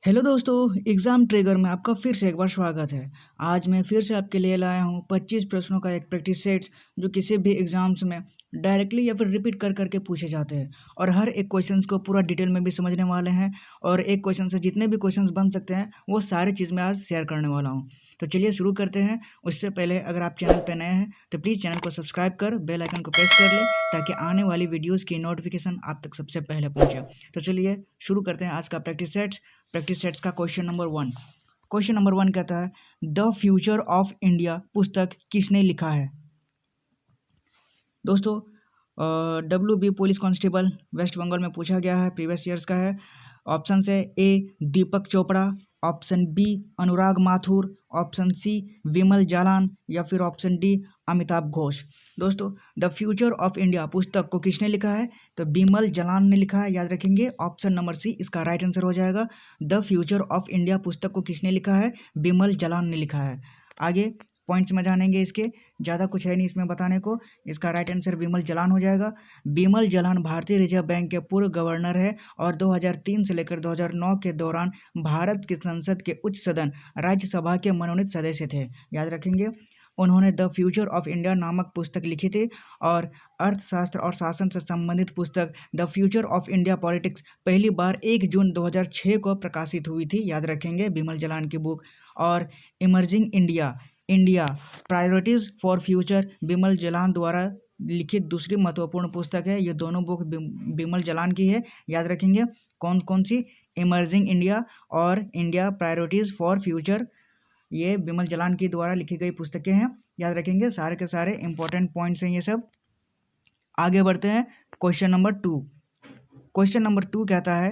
Hello दोस्तों, exam trigger में आपका फिर से एक बार स्वागत है। आज मैं फिर से आपके लिए लाया हूँ 25 प्रश्नों का एक प्रैक्टिस सेट जो किसी भी एग्ज़ाम्स में डायरेक्टली या फिर रिपीट कर करके पूछे जाते हैं और हर एक क्वेश्चंस को पूरा डिटेल में भी समझने वाले हैं और एक क्वेश्चन से जितने भी क्वेश्चंस बन सकते हैं वो सारी चीज़ मैं आज शेयर करने वाला हूँ। तो चलिए शुरू करते हैं। उससे पहले अगर आप चैनल पर नए हैं तो प्लीज़ चैनल को सब्सक्राइब कर बेल आइकन को प्रेस कर लें ताकि आने वाली वीडियोज़ की नोटिफिकेशन आप तक सबसे पहले पहुँचे। तो चलिए शुरू करते हैं आज का प्रैक्टिस सेट्स का क्वेश्चन नंबर वन कहता है द फ्यूचर ऑफ इंडिया पुस्तक किसने लिखा है। दोस्तों, WB police constable West Bengal में पूछा गया है, प्रीवियस ईयर्स का है। ऑप्शन है ए दीपक चोपड़ा, ऑप्शन बी अनुराग माथुर, ऑप्शन सी विमल जालान या फिर ऑप्शन डी अमिताभ घोष। दोस्तों, द फ्यूचर ऑफ इंडिया पुस्तक को किसने लिखा है? तो विमल जालान ने लिखा है, याद रखेंगे। ऑप्शन नंबर सी इसका राइट आंसर हो जाएगा। द फ्यूचर ऑफ इंडिया पुस्तक को किसने लिखा है? विमल जालान ने लिखा है। आगे पॉइंट्स में जानेंगे, इसके ज़्यादा कुछ है नहीं इसमें बताने को। इसका राइट आंसर विमल जालान हो जाएगा। विमल जालान भारतीय रिजर्व बैंक के पूर्व गवर्नर है और 2003 से लेकर 2009 के दौरान भारत की संसद के उच्च सदन राज्यसभा के मनोनीत सदस्य थे, याद रखेंगे। उन्होंने द फ्यूचर ऑफ इंडिया नामक पुस्तक लिखी थी और अर्थशास्त्र और शासन से संबंधित पुस्तक the future of India politics पहली बार 1 जून 2006 को प्रकाशित हुई थी, याद रखेंगे, विमल जालान की बुक। और emerging India priorities for future Vimal Jalan द्वारा लिखित दूसरी महत्वपूर्ण पुस्तक है। ये दोनों बुक विमल जालान की है, याद रखेंगे। कौन कौन सी? इमर्जिंग इंडिया और इंडिया प्रायोरिटीज़ फॉर फ्यूचर, ये विमल जालान की द्वारा लिखी गई पुस्तकें हैं, याद रखेंगे। सारे के सारे इंपॉर्टेंट पॉइंट्स हैं ये सब। आगे बढ़ते हैं क्वेश्चन नंबर टू कहता है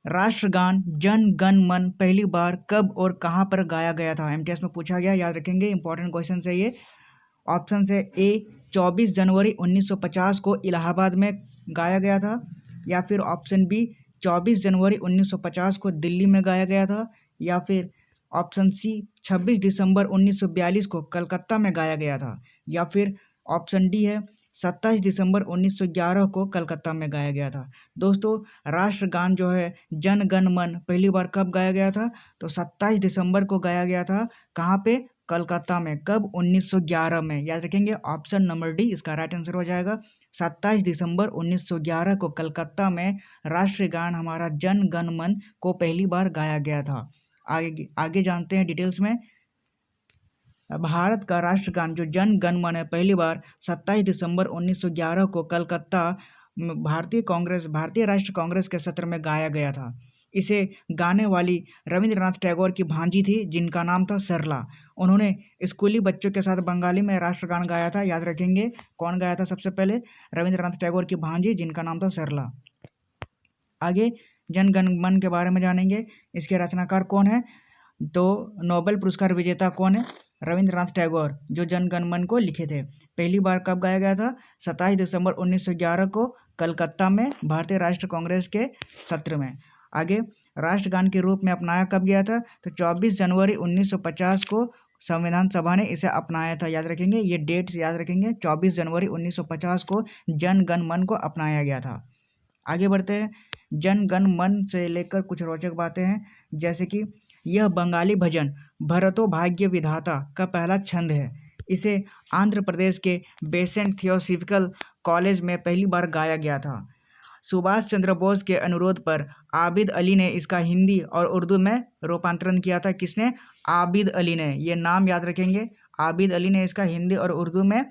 राष्ट्रगान जन गण मन पहली बार कब और कहाँ पर गाया गया था? एमटीएस में पूछा गया, याद रखेंगे, इंपॉर्टेंट क्वेश्चन है ये। ऑप्शन है ए 24 जनवरी 1950 को इलाहाबाद में गाया गया था, या फिर ऑप्शन बी 24 जनवरी 1950 को दिल्ली में गाया गया था, या फिर ऑप्शन सी 26 दिसंबर 1942 को कलकत्ता में गाया गया था, या फिर ऑप्शन डी है 27 दिसंबर 1911 को कलकत्ता में गाया गया था। दोस्तों, राष्ट्रगान जो है जन गण मन पहली बार कब गाया गया था? तो 27 दिसंबर को गाया गया था। कहाँ पे? कलकत्ता में। कब? 1911 में, याद रखेंगे। ऑप्शन नंबर डी इसका राइट आंसर हो जाएगा। 27 दिसंबर 1911 को कलकत्ता में राष्ट्रगान हमारा जन गण मन को पहली बार गाया गया था। आगे जानते हैं डिटेल्स में। भारत का राष्ट्रगान जो जन गण मन है पहली बार 27 दिसंबर 1911 को कलकत्ता भारतीय राष्ट्रीय कांग्रेस के सत्र में गाया गया था। इसे गाने वाली रविंद्रनाथ टैगोर की भांजी थी जिनका नाम था सरला। उन्होंने स्कूली बच्चों के साथ बंगाली में राष्ट्रगान गाया था, याद रखेंगे। कौन गाया था सबसे पहले? रविंद्रनाथ टैगोर की भांजी जिनका नाम था सरला। आगे जन गण मन के बारे में जानेंगे। इसके रचनाकार कौन है? तो नोबेल पुरस्कार विजेता कौन है? रविंद्रनाथ टैगोर, जो जन गण मन को लिखे थे। पहली बार कब गाया गया था? 27 दिसंबर 1911 को कलकत्ता में भारतीय राष्ट्रीय कांग्रेस के सत्र में। आगे राष्ट्रगान के रूप में अपनाया कब गया था? तो 24 जनवरी 1950 को संविधान सभा ने इसे अपनाया था, याद रखेंगे। ये डेट्स याद रखेंगे। 24 जनवरी 1950 को जन गण मन को अपनाया गया था। आगे बढ़ते हैं। जन गण मन से लेकर कुछ रोचक बातें हैं, जैसे कि यह बंगाली भजन भरतो भाग्य विधाता का पहला छंद है। इसे आंध्र प्रदेश के बेसेंट थियोसॉफिकल कॉलेज में पहली बार गाया गया था। सुभाष चंद्र बोस के अनुरोध पर आबिद अली ने इसका हिंदी और उर्दू में रूपांतरण किया था। किसने? आबिद अली ने। ये नाम याद रखेंगे। आबिद अली ने इसका हिंदी और उर्दू में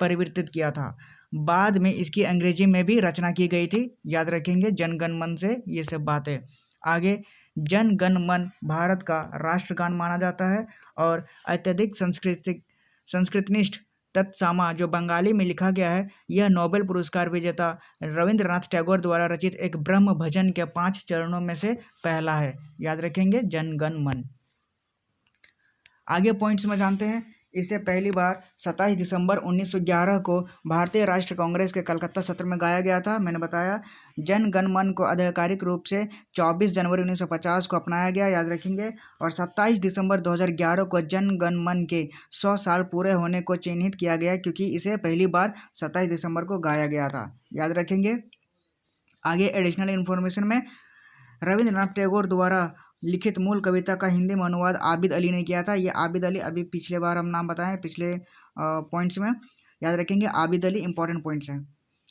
परिवर्तित किया था। बाद में इसकी अंग्रेजी में भी रचना की गई थी, याद रखेंगे। जन गण मन से ये सब बातें। आगे जन गण मन भारत का राष्ट्रगान माना जाता है और अत्यधिक संस्कृतनिष्ठ तत्सामा जो बंगाली में लिखा गया है, यह नोबेल पुरस्कार विजेता रविंद्रनाथ टैगोर द्वारा रचित एक ब्रह्म भजन के 5 चरणों में से पहला है, याद रखेंगे। जन गण मन। आगे पॉइंट्स में जानते हैं। इसे पहली बार 27 दिसंबर 1911 को भारतीय राष्ट्रीय कांग्रेस के कलकत्ता सत्र में गाया गया था। मैंने बताया जन गण मन को आधिकारिक रूप से 24 जनवरी 1950 को अपनाया गया, याद रखेंगे। और 27 दिसंबर 2011 को जन गण मन के 100 साल पूरे होने को चिन्हित किया गया, क्योंकि इसे पहली बार 27 दिसंबर को गाया गया था, याद रखेंगे। आगे एडिशनल इन्फॉर्मेशन में रविंद्रनाथ टैगोर द्वारा लिखित मूल कविता का हिंदी में अनुवाद आबिद अली ने किया था। ये आबिद अली अभी पिछले बार हम नाम बताएं पिछले पॉइंट्स में, याद रखेंगे आबिद अली इंपॉर्टेंट पॉइंट्स हैं।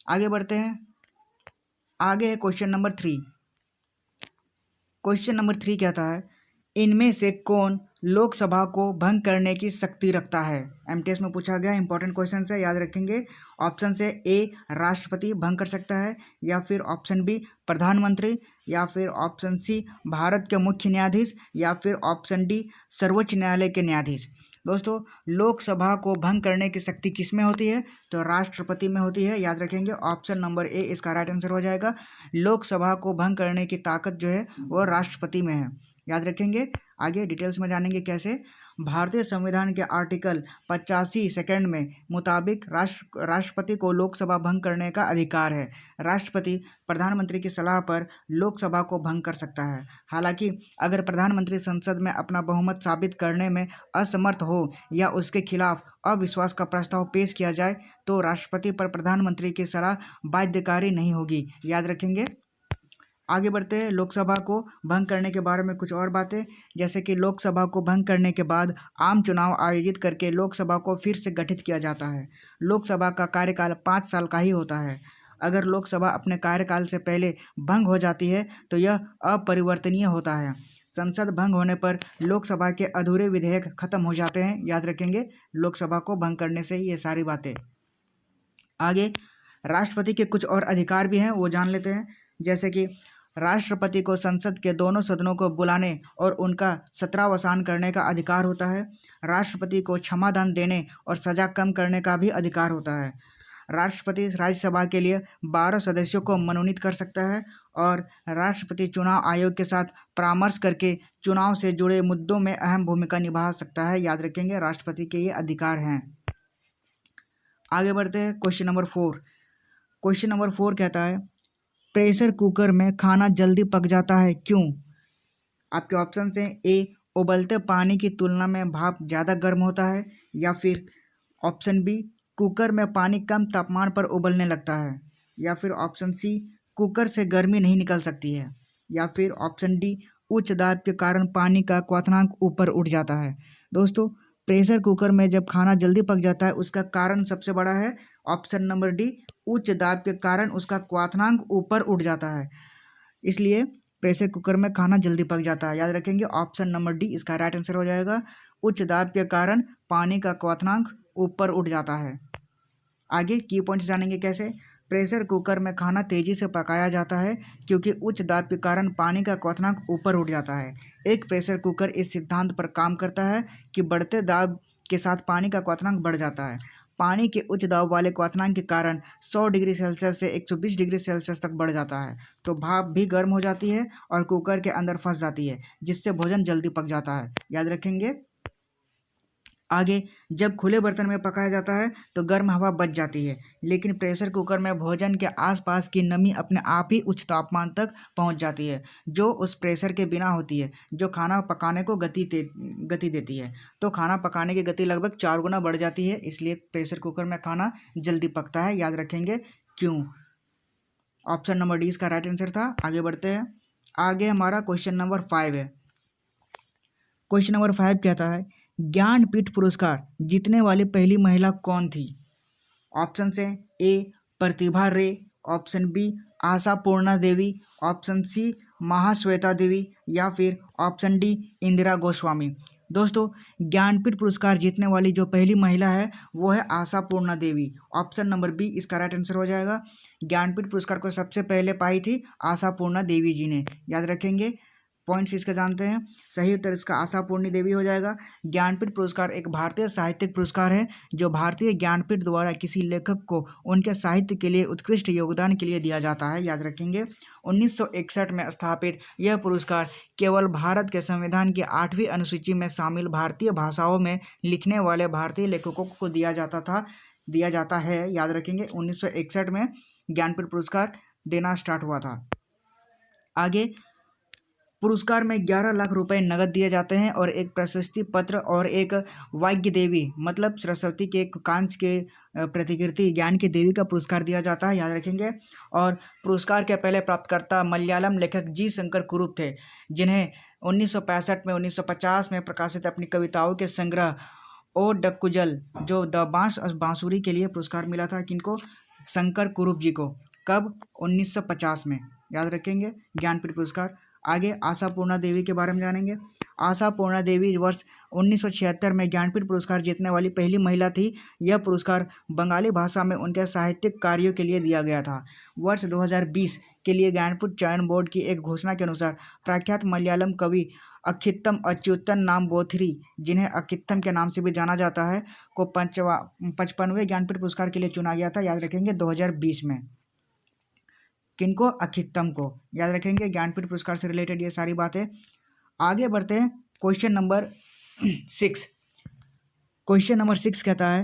आगे बढ़ते हैं। आगे है क्वेश्चन नंबर 3। क्वेश्चन नंबर 3 कहता है इनमें से कौन लोकसभा को भंग करने की शक्ति रखता है। एमटीएस में पूछा गया इंपॉर्टेंट क्वेश्चन है, याद रखेंगे। ऑप्शन से ए राष्ट्रपति भंग कर सकता है, या फिर ऑप्शन बी प्रधानमंत्री, या फिर ऑप्शन सी भारत के मुख्य न्यायाधीश, या फिर ऑप्शन डी सर्वोच्च न्यायालय के न्यायाधीश। दोस्तों लोकसभा को भंग करने की शक्ति किस में होती है, तो राष्ट्रपति में होती है, याद रखेंगे। ऑप्शन नंबर ए इसका राइट आंसर हो जाएगा। लोकसभा को भंग करने की ताकत जो है वो राष्ट्रपति में है, याद रखेंगे। आगे डिटेल्स में जानेंगे कैसे। भारतीय संविधान के आर्टिकल 85 सेकंड में मुताबिक राष्ट्रपति को लोकसभा भंग करने का अधिकार है। राष्ट्रपति प्रधानमंत्री की सलाह पर लोकसभा को भंग कर सकता है। हालांकि अगर प्रधानमंत्री संसद में अपना बहुमत साबित करने में असमर्थ हो या उसके खिलाफ अविश्वास का प्रस्ताव पेश किया जाए तो राष्ट्रपति पर प्रधानमंत्री की सलाह बाध्यकारी नहीं होगी, याद रखेंगे। आगे बढ़ते हैं। लोकसभा को भंग करने के बारे में कुछ और बातें, जैसे कि लोकसभा को भंग करने के बाद आम चुनाव आयोजित करके लोकसभा को फिर से गठित किया जाता है। लोकसभा का कार्यकाल 5 साल का ही होता है। अगर लोकसभा अपने कार्यकाल से पहले भंग हो जाती है तो यह अपरिवर्तनीय होता है। संसद भंग होने पर लोकसभा के अधूरे विधेयक खत्म हो जाते हैं, याद रखेंगे। लोकसभा को भंग करने से ये सारी बातें। आगे राष्ट्रपति के कुछ और अधिकार भी हैं, वो जान लेते हैं। जैसे कि राष्ट्रपति को संसद के दोनों सदनों को बुलाने और उनका सत्रावसान करने का अधिकार होता है। राष्ट्रपति को क्षमादान देने और सजा कम करने का भी अधिकार होता है। राष्ट्रपति राज्यसभा के लिए 12 सदस्यों को मनोनीत कर सकता है और राष्ट्रपति चुनाव आयोग के साथ परामर्श करके चुनाव से जुड़े मुद्दों में अहम भूमिका निभा सकता है, याद रखेंगे। राष्ट्रपति के ये अधिकार हैं। आगे बढ़ते हैं। Question number 4। क्वेश्चन नंबर 4 कहता है प्रेशर कुकर में खाना जल्दी पक जाता है क्यों। आपके ऑप्शन हैं ए उबलते पानी की तुलना में भाप ज़्यादा गर्म होता है, या फिर ऑप्शन बी कुकर में पानी कम तापमान पर उबलने लगता है, या फिर ऑप्शन सी कुकर से गर्मी नहीं निकल सकती है, या फिर ऑप्शन डी उच्च दाब के कारण पानी का क्वथनांक ऊपर उठ जाता है। दोस्तों प्रेशर कुकर में जब खाना जल्दी पक जाता है उसका कारण सबसे बड़ा है ऑप्शन नंबर डी उच्च दाब के कारण उसका क्वथनांक ऊपर उठ जाता है, इसलिए प्रेशर कुकर में खाना जल्दी पक जाता है, याद रखेंगे। ऑप्शन नंबर डी इसका राइट आंसर हो जाएगा। उच्च दाब के कारण पानी का क्वथनांक ऊपर उठ जाता है। आगे की पॉइंट्स जानेंगे कैसे। प्रेशर कुकर में खाना तेजी से पकाया जाता है क्योंकि उच्च दाब के कारण पानी का क्वथनांक ऊपर उठ जाता है। एक प्रेशर कुकर इस सिद्धांत पर काम करता है कि बढ़ते दाब के साथ पानी का क्वथनांक बढ़ जाता है। पानी के उच्च दाब वाले क्वथनांक के कारण 100 डिग्री सेल्सियस से 120 डिग्री सेल्सियस तक बढ़ जाता है, तो भाप भी गर्म हो जाती है और कुकर के अंदर फंस जाती है, जिससे भोजन जल्दी पक जाता है, याद रखेंगे। आगे जब खुले बर्तन में पकाया जाता है तो गर्म हवा बच जाती है, लेकिन प्रेशर कुकर में भोजन के आसपास की नमी अपने आप ही उच्च तापमान तक पहुंच जाती है, जो उस प्रेशर के बिना होती है, जो खाना पकाने को गति देती है। तो खाना पकाने की गति लगभग 4 गुना बढ़ जाती है, इसलिए प्रेशर कुकर में खाना जल्दी पकता है, याद रखेंगे क्यों। ऑप्शन नंबर डी इसका राइट आंसर था। आगे बढ़ते हैं। आगे हमारा क्वेश्चन नंबर 5 है। क्वेश्चन नंबर 5 कहता है ज्ञानपीठ पुरस्कार जीतने वाली पहली महिला कौन थी। ऑप्शन से ए प्रतिभा रे, ऑप्शन बी आशापूर्णा देवी, ऑप्शन सी महाश्वेता देवी, या फिर ऑप्शन डी इंदिरा गोस्वामी। दोस्तों ज्ञानपीठ पुरस्कार जीतने वाली जो पहली महिला है वो है आशापूर्णा देवी। ऑप्शन नंबर बी इसका राइट आंसर हो जाएगा। ज्ञानपीठ पुरस्कार को सबसे पहले पाई थी आशापूर्णा देवी जी ने, याद रखेंगे। पॉइंट्स इसका जानते हैं। सही उत्तर इसका आशापूर्णी देवी हो जाएगा। ज्ञानपीठ पुरस्कार एक भारतीय साहित्यिक पुरस्कार है जो भारतीय ज्ञानपीठ द्वारा किसी लेखक को उनके साहित्य के लिए उत्कृष्ट योगदान के लिए दिया जाता है, याद रखेंगे। 1961 में स्थापित यह पुरस्कार केवल भारत के संविधान की 8वीं अनुसूची में शामिल भारतीय भाषाओं में लिखने वाले भारतीय लेखकों को दिया जाता है, याद रखेंगे। 1961 में ज्ञानपीठ पुरस्कार देना स्टार्ट हुआ था। आगे पुरस्कार में 11 लाख रुपए नगद दिए जाते हैं और एक प्रशस्ति पत्र और एक वाग्य देवी मतलब सरस्वती के कांस्य के प्रतिकृति ज्ञान की देवी का पुरस्कार दिया जाता है, याद रखेंगे। और पुरस्कार के पहले प्राप्तकर्ता मलयालम लेखक जी शंकर कुरुप थे, जिन्हें 1965 में 1950 में प्रकाशित अपनी कविताओं के संग्रह ओ डक्कुजल जो द बांसुरी के लिए पुरस्कार मिला था किनको? शंकर कुरूप जी को। कब? 1950 में, याद रखेंगे, ज्ञानपीठ पुरस्कार। आगे आशापूर्णा देवी के बारे में जानेंगे। आशापूर्णा देवी वर्ष 1976 में ज्ञानपीठ पुरस्कार जीतने वाली पहली महिला थी। यह पुरस्कार बंगाली भाषा में उनके साहित्यिक कार्यों के लिए दिया गया था। वर्ष 2020 के लिए ज्ञानपीठ चयन बोर्ड की एक घोषणा के अनुसार प्रख्यात मलयालम कवि अक्किथम अच्युतन नाम्बोथिरी, जिन्हें अक्किथम के नाम से भी जाना जाता है, को 55वें ज्ञानपीठ पुरस्कार के लिए चुना गया था। याद रखेंगे 2020 में। किनको? अक्किथम को। याद रखेंगे ज्ञानपीठ पुरस्कार से रिलेटेड ये सारी बातें। आगे बढ़ते हैं क्वेश्चन नंबर 6। क्वेश्चन नंबर 6 कहता है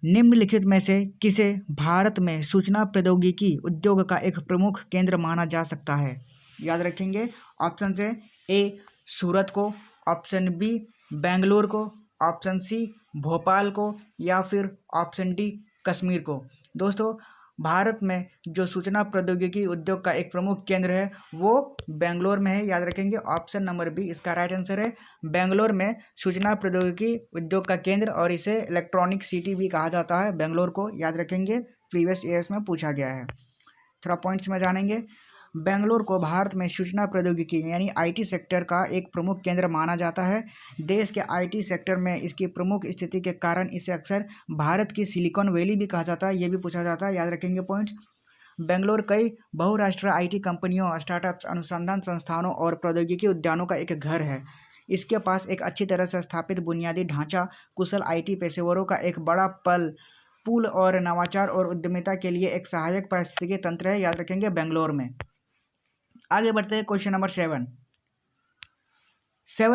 निम्नलिखित में से किसे भारत में सूचना प्रौद्योगिकी उद्योग का एक प्रमुख केंद्र माना जा सकता है? याद रखेंगे ऑप्शन से ए सूरत को, ऑप्शन बी बेंगलुरु को, ऑप्शन सी भोपाल को, या फिर ऑप्शन डी कश्मीर को। दोस्तों भारत में जो सूचना प्रौद्योगिकी उद्योग का एक प्रमुख केंद्र है वो बेंगलोर में है। याद रखेंगे ऑप्शन नंबर बी इसका राइट आंसर है। बेंगलोर में सूचना प्रौद्योगिकी उद्योग का केंद्र, और इसे इलेक्ट्रॉनिक सिटी भी कहा जाता है बेंगलोर को। याद रखेंगे प्रीवियस ईयर्स में पूछा गया है। थोड़ा पॉइंट्स में जानेंगे। बेंगलोर को भारत में सूचना प्रौद्योगिकी यानी आईटी सेक्टर का एक प्रमुख केंद्र माना जाता है। देश के आईटी सेक्टर में इसकी प्रमुख स्थिति के कारण इसे अक्सर भारत की सिलिकॉन वैली भी कहा जाता है। ये भी पूछा जाता है, याद रखेंगे पॉइंट्स। बेंगलोर कई बहुराष्ट्रीय आईटी कंपनियों, स्टार्टअप्स, अनुसंधान संस्थानों और प्रौद्योगिकी उद्यानों का एक घर है। इसके पास एक अच्छी तरह से स्थापित बुनियादी ढांचा, कुशल आईटी पेशेवरों का एक बड़ा पूल और नवाचार और उद्यमिता के लिए एक सहायक पारिस्थितिकी तंत्र है। याद रखेंगे बेंगलोर में। आगे बढ़ते हैं क्वेश्चन नंबर 7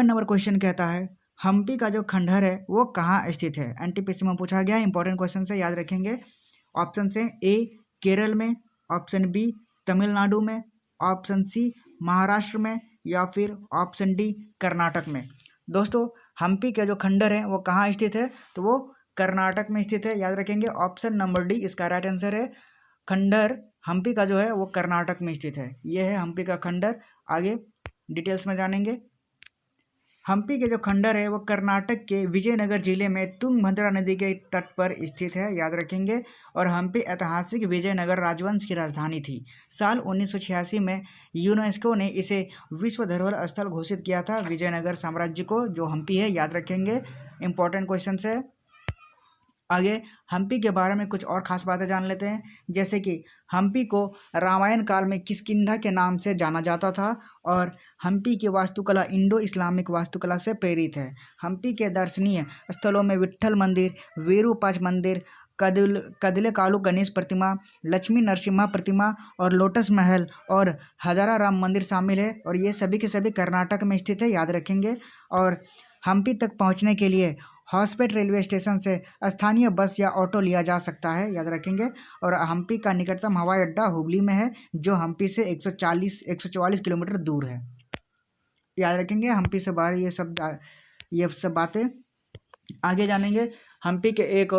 नंबर क्वेश्चन कहता है हम्पी का जो खंडहर है वो कहाँ स्थित है? एनटीपीसी में पूछा गया इंपॉर्टेंट क्वेश्चन से, याद रखेंगे। ऑप्शन से ए केरल में, ऑप्शन बी तमिलनाडु में, ऑप्शन सी महाराष्ट्र में, या फिर ऑप्शन डी कर्नाटक में। दोस्तों हम्पी के जो खंडहर है वो कहाँ स्थित है? तो वो कर्नाटक में स्थित है। याद रखेंगे ऑप्शन नंबर डी इसका राइट आंसर है। खंडहर हम्पी का जो है वो कर्नाटक में स्थित है। ये है हम्पी का खंडहर। आगे डिटेल्स में जानेंगे। हम्पी के जो खंडहर है वो कर्नाटक के विजयनगर जिले में तुंगभद्रा नदी के तट पर स्थित है। याद रखेंगे। और हम्पी ऐतिहासिक विजयनगर राजवंश की राजधानी थी। साल 1986 में यूनेस्को ने इसे विश्व धरोहर स्थल घोषित किया था, विजयनगर साम्राज्य को, जो हम्पी है। याद रखेंगे इंपॉर्टेंट क्वेश्चन है। आगे हम्पी के बारे में कुछ और खास बातें जान लेते हैं, जैसे कि हम्पी को रामायण काल में किष्किंधा के नाम से जाना जाता था, और हम्पी की वास्तुकला इंडो इस्लामिक वास्तुकला से प्रेरित है। हम्पी के दर्शनीय स्थलों में विट्ठल मंदिर, विरूपाक्ष मंदिर, कदलेकालु गणेश प्रतिमा, लक्ष्मी नरसिम्हा प्रतिमा और लोटस महल और हजारा राम मंदिर शामिल है, और ये सभी के सभी कर्नाटक में स्थित है। याद रखेंगे। और हम्पी तक पहुँचने के लिए हॉस्पेट रेलवे स्टेशन से स्थानीय बस या ऑटो लिया जा सकता है। याद रखेंगे। और हम्पी का निकटतम हवाई अड्डा हुबली में है, जो हम्पी से 144 किलोमीटर दूर है। याद रखेंगे हम्पी से बाहर ये सब बातें। आगे जानेंगे। हम्पी के एक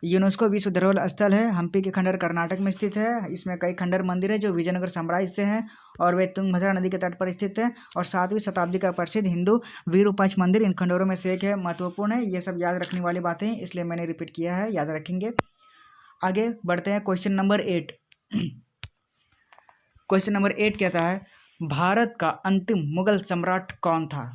यूनेस्को विश्व धरोहर स्थल है। हम्पी के खंडहर कर्नाटक में स्थित है। इसमें कई खंडहर मंदिर है जो विजयनगर साम्राज्य से हैं, और वे तुंगभद्रा नदी के तट पर स्थित है। और 7वीं शताब्दी का प्रसिद्ध हिंदू विरूपाक्ष मंदिर इन खंडहरों में से एक है। महत्वपूर्ण है, ये सब याद रखने वाली बातें हैं, इसलिए मैंने रिपीट किया है। याद रखेंगे। आगे बढ़ते हैं क्वेश्चन नंबर 8। क्वेश्चन नंबर 8 कहता है भारत का अंतिम मुगल सम्राट कौन था?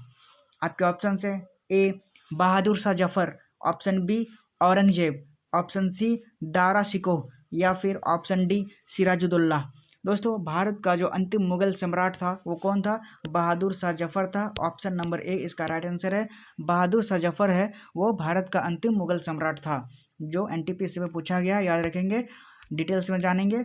आपके ऑप्शन है A Bahadur Shah Zafar, option B Aurangzeb, option C Dara Shikoh, या फिर ऑप्शन डी सिराजुद्दौला। दोस्तों भारत का जो अंतिम मुगल सम्राट था वो कौन था? बहादुर शाह जफर था। ऑप्शन नंबर ए इसका राइट आंसर है। बहादुर शाह जफर है वो भारत का अंतिम मुगल सम्राट था, जो एनटीपीसी में पूछा गया। याद रखेंगे। डिटेल्स में जानेंगे।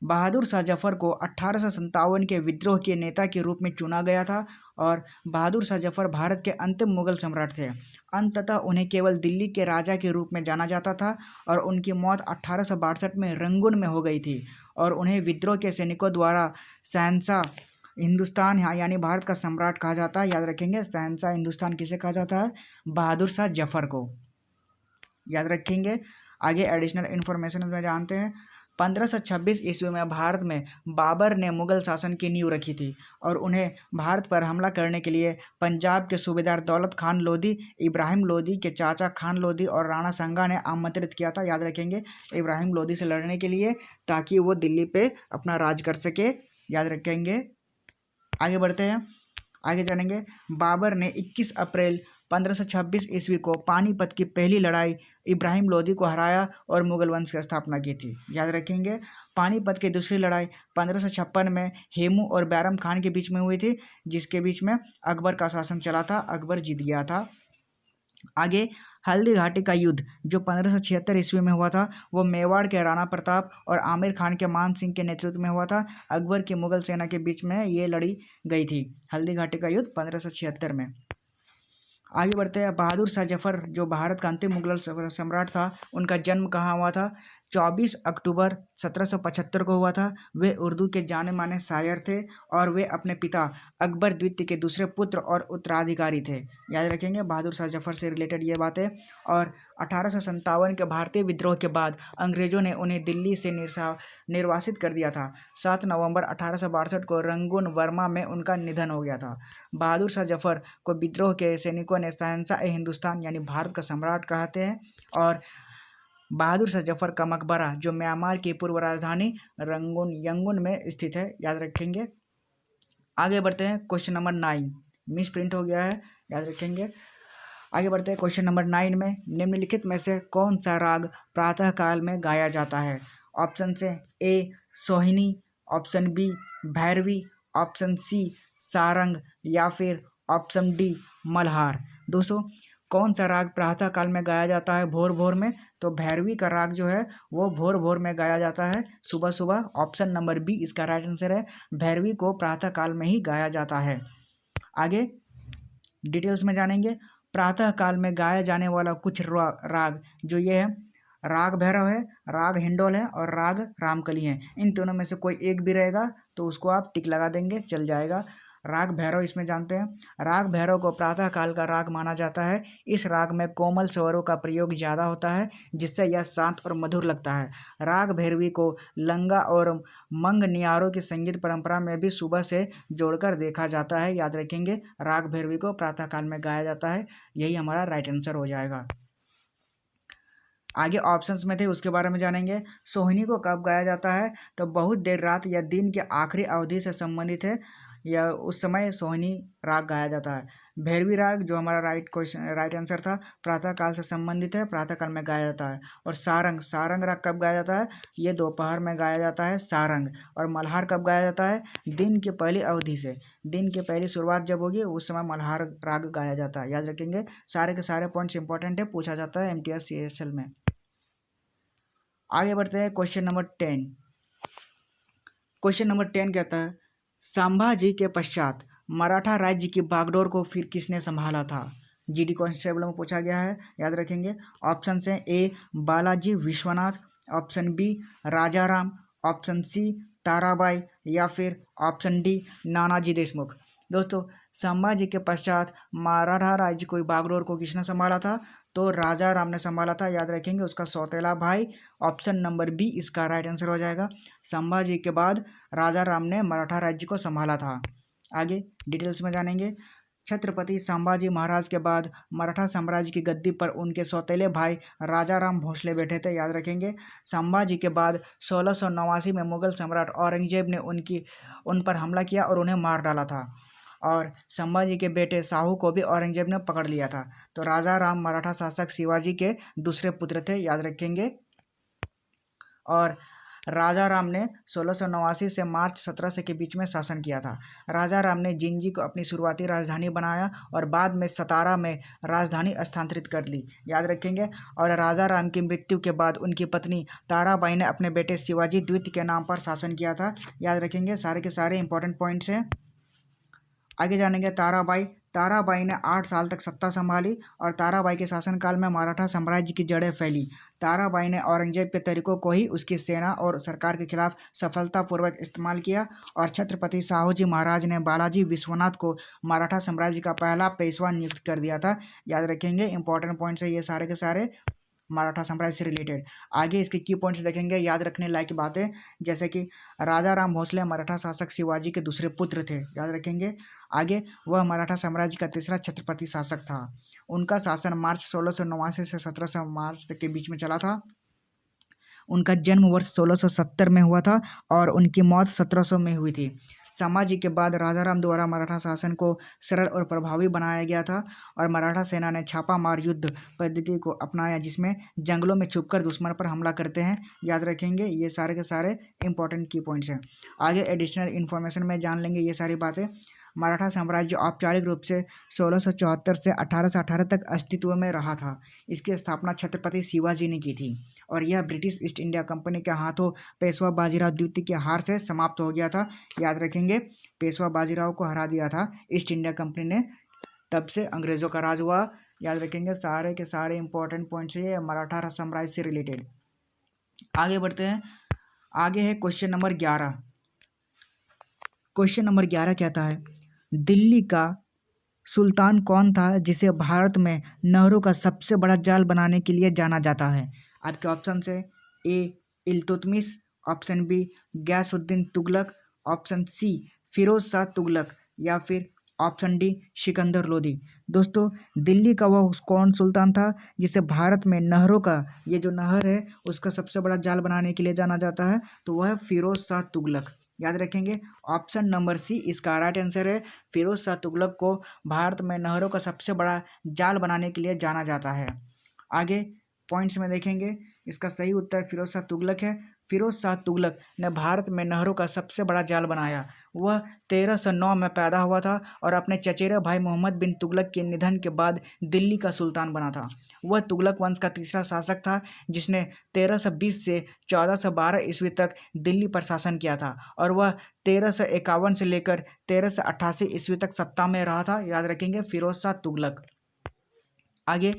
बहादुर शाह जफर को 1857 के विद्रोह के नेता के रूप में चुना गया था, और बहादुर शाह जफर भारत के अंतिम मुगल सम्राट थे। अंततः उन्हें केवल दिल्ली के राजा के रूप में जाना जाता था, और उनकी मौत 1862 में रंगून में हो गई थी, और उन्हें विद्रोह के सैनिकों द्वारा शहंशाह हिंदुस्तान यानी भारत का सम्राट कहा जाता है। याद रखेंगे। शहंशाह हिंदुस्तान किसे कहा जाता है? बहादुर शाह जफर को। याद रखेंगे। आगे एडिशनल इन्फॉर्मेशन में जानते हैं। 1526 ईस्वी में भारत में बाबर ने मुगल शासन की नींव रखी थी और उन्हें भारत पर हमला करने के लिए पंजाब के सूबेदार दौलत खान लोधी, इब्राहिम लोधी के चाचा खान लोधी और राणा संगा ने आमंत्रित किया था। याद रखेंगे, इब्राहिम लोधी से लड़ने के लिए, ताकि वो दिल्ली पे अपना राज कर सके। याद रखेंगे। आगे बढ़ते हैं, आगे जानेंगे। बाबर ने 21 अप्रैल 1526 ईस्वी को पानीपत की पहली लड़ाई इब्राहिम लोधी को हराया और मुगल वंश की स्थापना की थी। याद रखेंगे। पानीपत की दूसरी लड़ाई 1556 में हेमू और बैरम खान के बीच में हुई थी, जिसके बीच में अकबर का शासन चला था, अकबर जीत गया था। आगे हल्दी घाटी का युद्ध जो 1576 ईस्वी में हुआ था, वो मेवाड़ के राणा प्रताप और आमिर खान के मान सिंह के नेतृत्व में हुआ था। अकबर की मुगल सेना के बीच में ये लड़ी गई थी, हल्दी घाटी का युद्ध 1576 में। आगे बढ़ते हैं। बहादुर शाह जफर जो भारत का अंतिम मुगल सम्राट था, उनका जन्म कहाँ हुआ था? 24 अक्टूबर 1775 को हुआ था। वे उर्दू के जाने माने शायर थे और वे अपने पिता अकबर द्वितीय के दूसरे पुत्र और उत्तराधिकारी थे। याद रखेंगे बहादुर शाह जफर से रिलेटेड ये बातें। और 1857 के भारतीय विद्रोह के बाद अंग्रेजों ने उन्हें दिल्ली से निर्वासित कर दिया था। 7 नवंबर 1862 को रंगून वर्मा में उनका निधन हो गया था। बहादुर शाह जफर को विद्रोह के सैनिकों ने शहंशाह हिंदुस्तान यानी भारत का सम्राट कहते हैं। और बहादुर शाह जफर का मकबरा जो म्यांमार की पूर्व राजधानी यंगून में स्थित है। याद रखेंगे। आगे बढ़ते हैं। क्वेश्चन नंबर 9 मिस प्रिंट हो गया है, याद रखेंगे। आगे बढ़ते हैं। क्वेश्चन नंबर 9 में निम्नलिखित में से कौन सा राग प्रातः काल में गाया जाता है? ऑप्शन से A Sohini, option B Bhairavi, option C Sarang या फिर ऑप्शन डी मल्हार। दोस्तों, कौन सा राग प्रातः काल में गाया जाता है भोर भोर में? तो भैरवी का राग जो है वो भोर भोर में गाया जाता है, सुबह सुबह। ऑप्शन नंबर बी इसका राइट आंसर है। भैरवी को प्रातः काल में ही गाया जाता है। आगे डिटेल्स में जानेंगे। प्रातः काल में गाया जाने वाला कुछ राग जो ये है, राग भैरव है, राग हिंडोल है और राग रामकली है। इन दोनों में से कोई एक भी रहेगा तो उसको आप टिक लगा देंगे, चल जाएगा। राग भैरव इसमें जानते हैं। राग भैरव को प्रातः काल का राग माना जाता है। इस राग में कोमल स्वरों का प्रयोग ज़्यादा होता है, जिससे यह शांत और मधुर लगता है। राग भैरवी को लंगा और मंग नियारों की संगीत परंपरा में भी सुबह से जोड़कर देखा जाता है। याद रखेंगे, राग भैरवी को प्रातः काल में गाया जाता है। यही हमारा राइट आंसर हो जाएगा। आगे ऑप्शंस में थे उसके बारे में जानेंगे। सोहिनी को कब गाया जाता है? तो बहुत देर रात या दिन के आखिरी अवधि से संबंधित है, या उस समय सोहिनी राग गाया जाता है। भैरवी राग जो हमारा राइट आंसर था, प्रातः काल से संबंधित है, प्रातः काल में गाया जाता है। और सारंग राग कब गाया जाता है? ये दोपहर में गाया जाता है सारंग। और मल्हार कब गाया जाता है? दिन की पहली अवधि से, दिन की पहली शुरुआत जब होगी उस समय मल्हार राग गाया जाता है। याद रखेंगे, सारे के सारे पॉइंट्स इंपॉर्टेंट है, पूछा जाता है MTS CSL में। आगे बढ़ते हैं। Question number 10। क्वेश्चन नंबर 10 कहता है, संभाजी के पश्चात मराठा राज्य की बागडोर को फिर किसने संभाला था? GD कांस्टेबल में पूछा गया है, याद रखेंगे। ऑप्शन से A Balaji Vishwanath, option B Rajaram, option C Tarabai या फिर ऑप्शन डी नानाजी देशमुख। दोस्तों, संभाजी के पश्चात मराठा राज्य को बागडोर को किसने संभाला था? तो राजा राम ने संभाला था। याद रखेंगे, उसका सौतेला भाई। ऑप्शन नंबर बी इसका राइट आंसर हो जाएगा। संभाजी के बाद राजा राम ने मराठा राज्य को संभाला था। आगे डिटेल्स में जानेंगे। छत्रपति संभाजी महाराज के बाद मराठा साम्राज्य की गद्दी पर उनके सौतेले भाई राजा राम भोसले बैठे थे। याद रखेंगे, संभाजी के बाद 1689 में मुगल सम्राट औरंगजेब ने उन पर हमला किया और उन्हें मार डाला था। और संभाजी के बेटे साहू को भी औरंगजेब ने पकड़ लिया था। तो राजा राम मराठा शासक शिवाजी के दूसरे पुत्र थे। याद रखेंगे। और राजा राम ने 1689 से मार्च 1700 के बीच में शासन किया था। राजा राम ने जिंजी को अपनी शुरुआती राजधानी बनाया और बाद में सतारा में राजधानी स्थानांतरित कर ली। याद रखेंगे। और राजा राम की मृत्यु के बाद उनकी पत्नी ताराबाई ने अपने बेटे शिवाजी द्वितीय के नाम पर शासन किया था। याद रखेंगे, सारे के सारे इंपॉर्टेंट पॉइंट्स हैं। आगे जानेंगे। ताराबाई ने 8 साल तक सत्ता संभाली और ताराबाई के शासनकाल में मराठा साम्राज्य की जड़ें फैली। ताराबाई ने औरंगजेब के तरीकों को ही उसकी सेना और सरकार के खिलाफ सफलतापूर्वक इस्तेमाल किया। और छत्रपति साहू जी महाराज ने बालाजी विश्वनाथ को मराठा साम्राज्य का पहला पेशवा नियुक्त कर दिया था। याद रखेंगे, इंपॉर्टेंट पॉइंट्स है ये सारे के सारे। मराठा साम्राज्य से रिलेटेड। आगे इसके की पॉइंट्स देखेंगे, याद रखने लायक बातें, जैसे कि राजा राम भोसले मराठा शासक शिवाजी के दूसरे पुत्र थे, याद रखेंगे। आगे वह मराठा साम्राज्य का तीसरा छत्रपति शासक था। उनका शासन मार्च 1689 से 1700 मार्च तक के बीच में चला था। उनका जन्म वर्ष 1670 में हुआ था और उनकी मौत 1700 में हुई थी। संभाजी के बाद राजाराम द्वारा मराठा शासन को सरल और प्रभावी बनाया गया था और मराठा सेना ने छापामार युद्ध पद्धति को अपनाया, जिसमें जंगलों में छुपकर दुश्मन पर हमला करते हैं, याद रखेंगे। ये सारे के सारे इंपॉर्टेंट की पॉइंट्स हैं। आगे एडिशनल इन्फॉर्मेशन में जान लेंगे ये सारी बातें। मराठा साम्राज्य औपचारिक रूप से 1674 से 1818 तक अस्तित्व में रहा था। इसकी स्थापना छत्रपति शिवाजी ने की थी और यह ब्रिटिश ईस्ट इंडिया कंपनी के हाथों पेशवा बाजीराव द्वितीय के हार से समाप्त हो गया था, याद रखेंगे। पेशवा बाजीराव को हरा दिया था ईस्ट इंडिया कंपनी ने, तब से अंग्रेज़ों का राज हुआ, याद रखेंगे। सारे के सारे इंपॉर्टेंट पॉइंट्स है मराठा साम्राज्य से रिलेटेड। आगे बढ़ते हैं। आगे है क्वेश्चन नंबर 11। क्वेश्चन नंबर 11 कहता है, दिल्ली का सुल्तान कौन था जिसे भारत में नहरों का सबसे बड़ा जाल बनाने के लिए जाना जाता है? आपके ऑप्शन है A Iltutmish, option B Ghiyasuddin Tughlaq, option C Firoz Shah Tughlaq या फिर ऑप्शन डी सिकंदर लोदी। दोस्तों, दिल्ली का वह कौन सुल्तान था जिसे भारत में नहरों का, ये जो नहर है उसका सबसे बड़ा जाल बनाने के लिए जाना जाता है? तो वह फिरोज शाह तुगलक, याद रखेंगे। ऑप्शन नंबर सी इसका राइट आंसर है। फिरोज शाह तुगलक को भारत में नहरों का सबसे बड़ा जाल बनाने के लिए जाना जाता है। आगे पॉइंट्स में देखेंगे, इसका सही उत्तर फिरोज शाह तुगलक है। फिरोज शाह तुगलक ने भारत में नहरों का सबसे बड़ा जाल बनाया। वह 1309 में पैदा हुआ था और अपने चचेरे भाई मोहम्मद बिन तुगलक के निधन के बाद दिल्ली का सुल्तान बना था। वह तुगलक वंश का तीसरा शासक था जिसने 1320 से 1412 ईस्वी तक दिल्ली पर शासन किया था और वह 1351 से लेकर 1388 ईस्वी तक सत्ता में रहा था, याद रखेंगे। फिरोज शाह तुगलक। आगे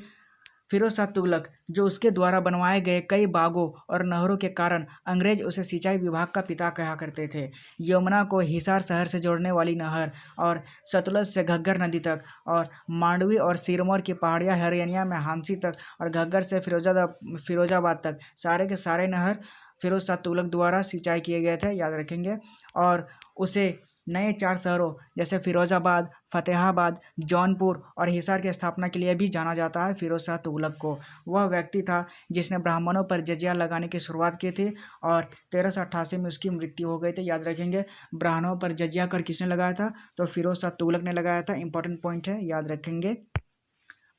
फिरोज शाह तुगलक जो उसके द्वारा बनवाए गए कई बागों और नहरों के कारण अंग्रेज उसे सिंचाई विभाग का पिता कहा करते थे। यमुना को हिसार शहर से जोड़ने वाली नहर और सतलज से घग्गर नदी तक और मांडवी और सिरमौर की पहाड़ियाँ हरियाणा में हांसी तक और घग्गर से फिरोजाबाद तक, सारे के सारे नहर फिरोज शाह तुगलक द्वारा सिंचाई किए गए थे, याद रखेंगे। और उसे नए 4 शहरों जैसे फिरोजाबाद, फतेहाबाद, जौनपुर और हिसार की स्थापना के लिए भी जाना जाता है फिरोज शाह तुगलक को। वह व्यक्ति था जिसने ब्राह्मणों पर जजिया लगाने की शुरुआत की थी और 1388 में उसकी मृत्यु हो गई थी, याद रखेंगे। ब्राह्मणों पर जजिया कर किसने लगाया था? तो फिरोज शाह तुगलक ने लगाया था। इंपॉर्टेंट पॉइंट है, याद रखेंगे।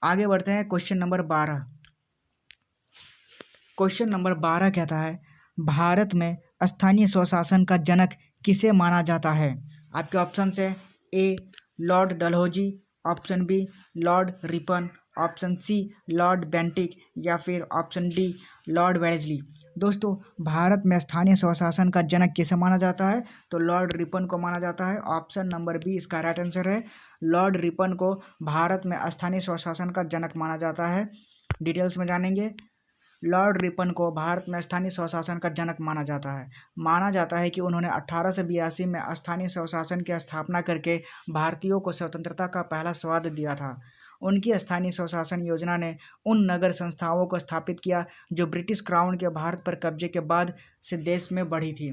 आगे बढ़ते हैं क्वेश्चन नंबर 12। क्वेश्चन नंबर 12 कहता है, भारत में स्थानीय स्वशासन का जनक किसे माना जाता है? आपके ऑप्शन है A Lord Dalhousie, option B Lord Ripon, option C Lord Bentinck या फिर ऑप्शन डी लॉर्ड वेलेस्ली। दोस्तों, भारत में स्थानीय स्वशासन का जनक किसे माना जाता है? तो लॉर्ड रिपन को माना जाता है। ऑप्शन नंबर बी इसका राइट आंसर है। लॉर्ड रिपन को भारत में स्थानीय स्वशासन का जनक माना जाता है। डिटेल्स में जानेंगे। लॉर्ड रिपन को भारत में स्थानीय स्वशासन का जनक माना जाता है कि उन्होंने 1882 में स्थानीय स्वशासन की स्थापना करके भारतीयों को स्वतंत्रता का पहला स्वाद दिया था। उनकी स्थानीय स्वशासन योजना ने उन नगर संस्थाओं को स्थापित किया जो ब्रिटिश क्राउन के भारत पर कब्जे के बाद से देश में बढ़ी थी।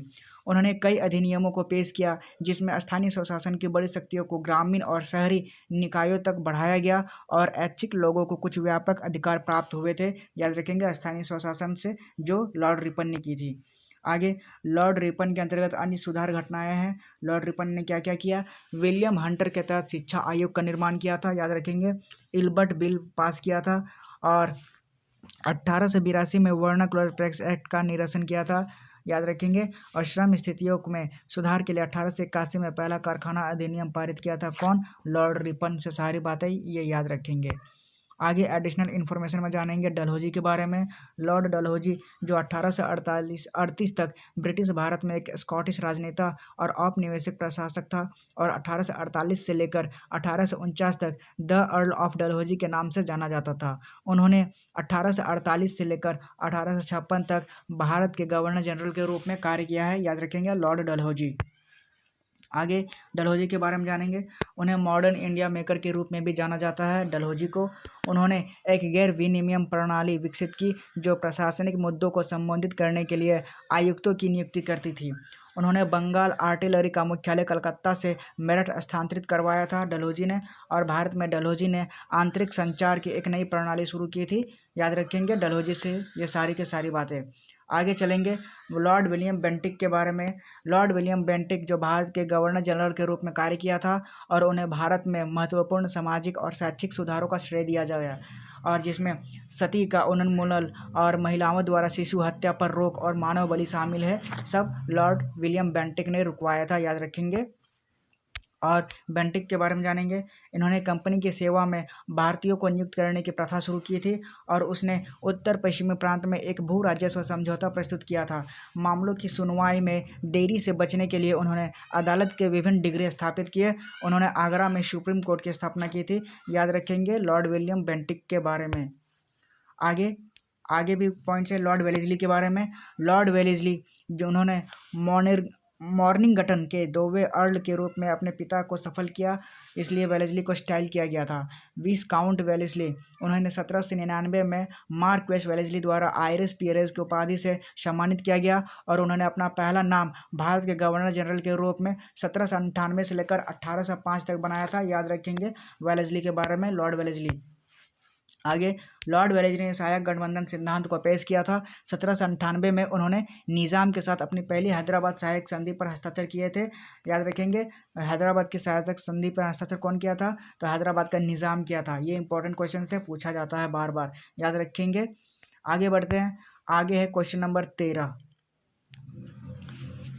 उन्होंने कई अधिनियमों को पेश किया जिसमें स्थानीय स्वशासन की बड़ी शक्तियों को ग्रामीण और शहरी निकायों तक बढ़ाया गया और ऐच्छिक लोगों को कुछ व्यापक अधिकार प्राप्त हुए थे, याद रखेंगे, स्थानीय स्वशासन से जो लॉर्ड रिपन ने की थी। आगे लॉर्ड रिपन के अंतर्गत अन्य सुधार घटनाएं हैं। लॉर्ड रिपन ने क्या क्या किया? विलियम हंटर के तहत शिक्षा आयोग का निर्माण किया था, याद रखेंगे। इल्बर्ट बिल पास किया था और 1882 में वर्नाकुलर क्लॉज एक्ट का निरसन किया था, याद रखेंगे। और श्रम स्थितियों में सुधार के लिए 1881 में पहला कारखाना अधिनियम पारित किया था। कौन? Lord Ripon. से सारी बातें ये याद रखेंगे। आगे एडिशनल इन्फॉर्मेशन में जानेंगे डलहौजी के बारे में। लॉर्ड डलहौजी जो 1838 तक ब्रिटिश भारत में एक स्कॉटिश राजनेता और औपनिवेशिक प्रशासक था और 1848 से लेकर 1849 तक द अर्ल ऑफ डलहौजी के नाम से जाना जाता था। उन्होंने 1848 से लेकर 1856 तक भारत के गवर्नर जनरल के रूप में कार्य किया है, याद रखेंगे, लॉर्ड डलहौजी। आगे डलहौजी के बारे में जानेंगे। उन्हें मॉडर्न इंडिया मेकर के रूप में भी जाना जाता है। डलहौजी को उन्होंने एक गैर विनिमय प्रणाली विकसित की जो प्रशासनिक मुद्दों को संबोधित करने के लिए आयुक्तों की नियुक्ति करती थी। उन्होंने बंगाल आर्टिलरी का मुख्यालय कलकत्ता से मेरठ स्थानांतरित करवाया था डलहौजी ने, और भारत में डलहौजी ने आंतरिक संचार की एक नई प्रणाली शुरू की थी। याद रखेंगे डलहौजी से ये सारी की सारी बातें। आगे चलेंगे लॉर्ड विलियम बेंटिक के बारे में। लॉर्ड विलियम बेंटिक जो भारत के गवर्नर जनरल के रूप में कार्य किया था, और उन्हें भारत में महत्वपूर्ण सामाजिक और शैक्षिक सुधारों का श्रेय दिया जाएगा, और जिसमें सती का उन्मूलन और महिलाओं द्वारा शिशु हत्या पर रोक और मानव बलि शामिल है। सब लॉर्ड विलियम बेंटिक ने रुकवाया था, याद रखेंगे। और बेंटिक के बारे में जानेंगे। इन्होंने कंपनी की सेवा में भारतीयों को नियुक्त करने की प्रथा शुरू की थी, और उसने उत्तर पश्चिमी प्रांत में एक भू राजस्व समझौता प्रस्तुत किया था। मामलों की सुनवाई में देरी से बचने के लिए उन्होंने अदालत के विभिन्न डिग्री स्थापित किए। उन्होंने आगरा में सुप्रीम कोर्ट की स्थापना की थी। याद रखेंगे लॉर्ड विलियम बेंटिक के बारे में। आगे भी पॉइंट्स है लॉर्ड वेलेस्ली के बारे में। लॉर्ड वेलेस्ली जो उन्होंने मॉर्निंगटन के 2वें अर्ल के रूप में अपने पिता को सफल किया, इसलिए वेलेस्ली को स्टाइल किया गया था विस्काउंट वेलेस्ली। उन्होंने 1799 में मार्क्वेस वेलेस्ली द्वारा आयरिश पीयरेज की उपाधि से सम्मानित किया गया, और उन्होंने अपना पहला नाम भारत के गवर्नर जनरल के रूप में 1798 से लेकर 1805 तक बनाया था। याद रखेंगे वेलेस्ली के बारे में लॉर्ड वेलेस्ली। आगे लॉर्ड वेलेस्ली ने सहायक गठबंधन सिद्धांत को पेश किया था। 1798 में उन्होंने निज़ाम के साथ अपनी पहली हैदराबाद सहायक संधि पर हस्ताक्षर किए थे। याद रखेंगे हैदराबाद की सहायक संधि पर हस्ताक्षर कौन किया था? तो हैदराबाद का निज़ाम किया था। ये इंपॉर्टेंट क्वेश्चन से पूछा जाता है बार बार, याद रखेंगे। आगे बढ़ते हैं। आगे है क्वेश्चन नंबर 13।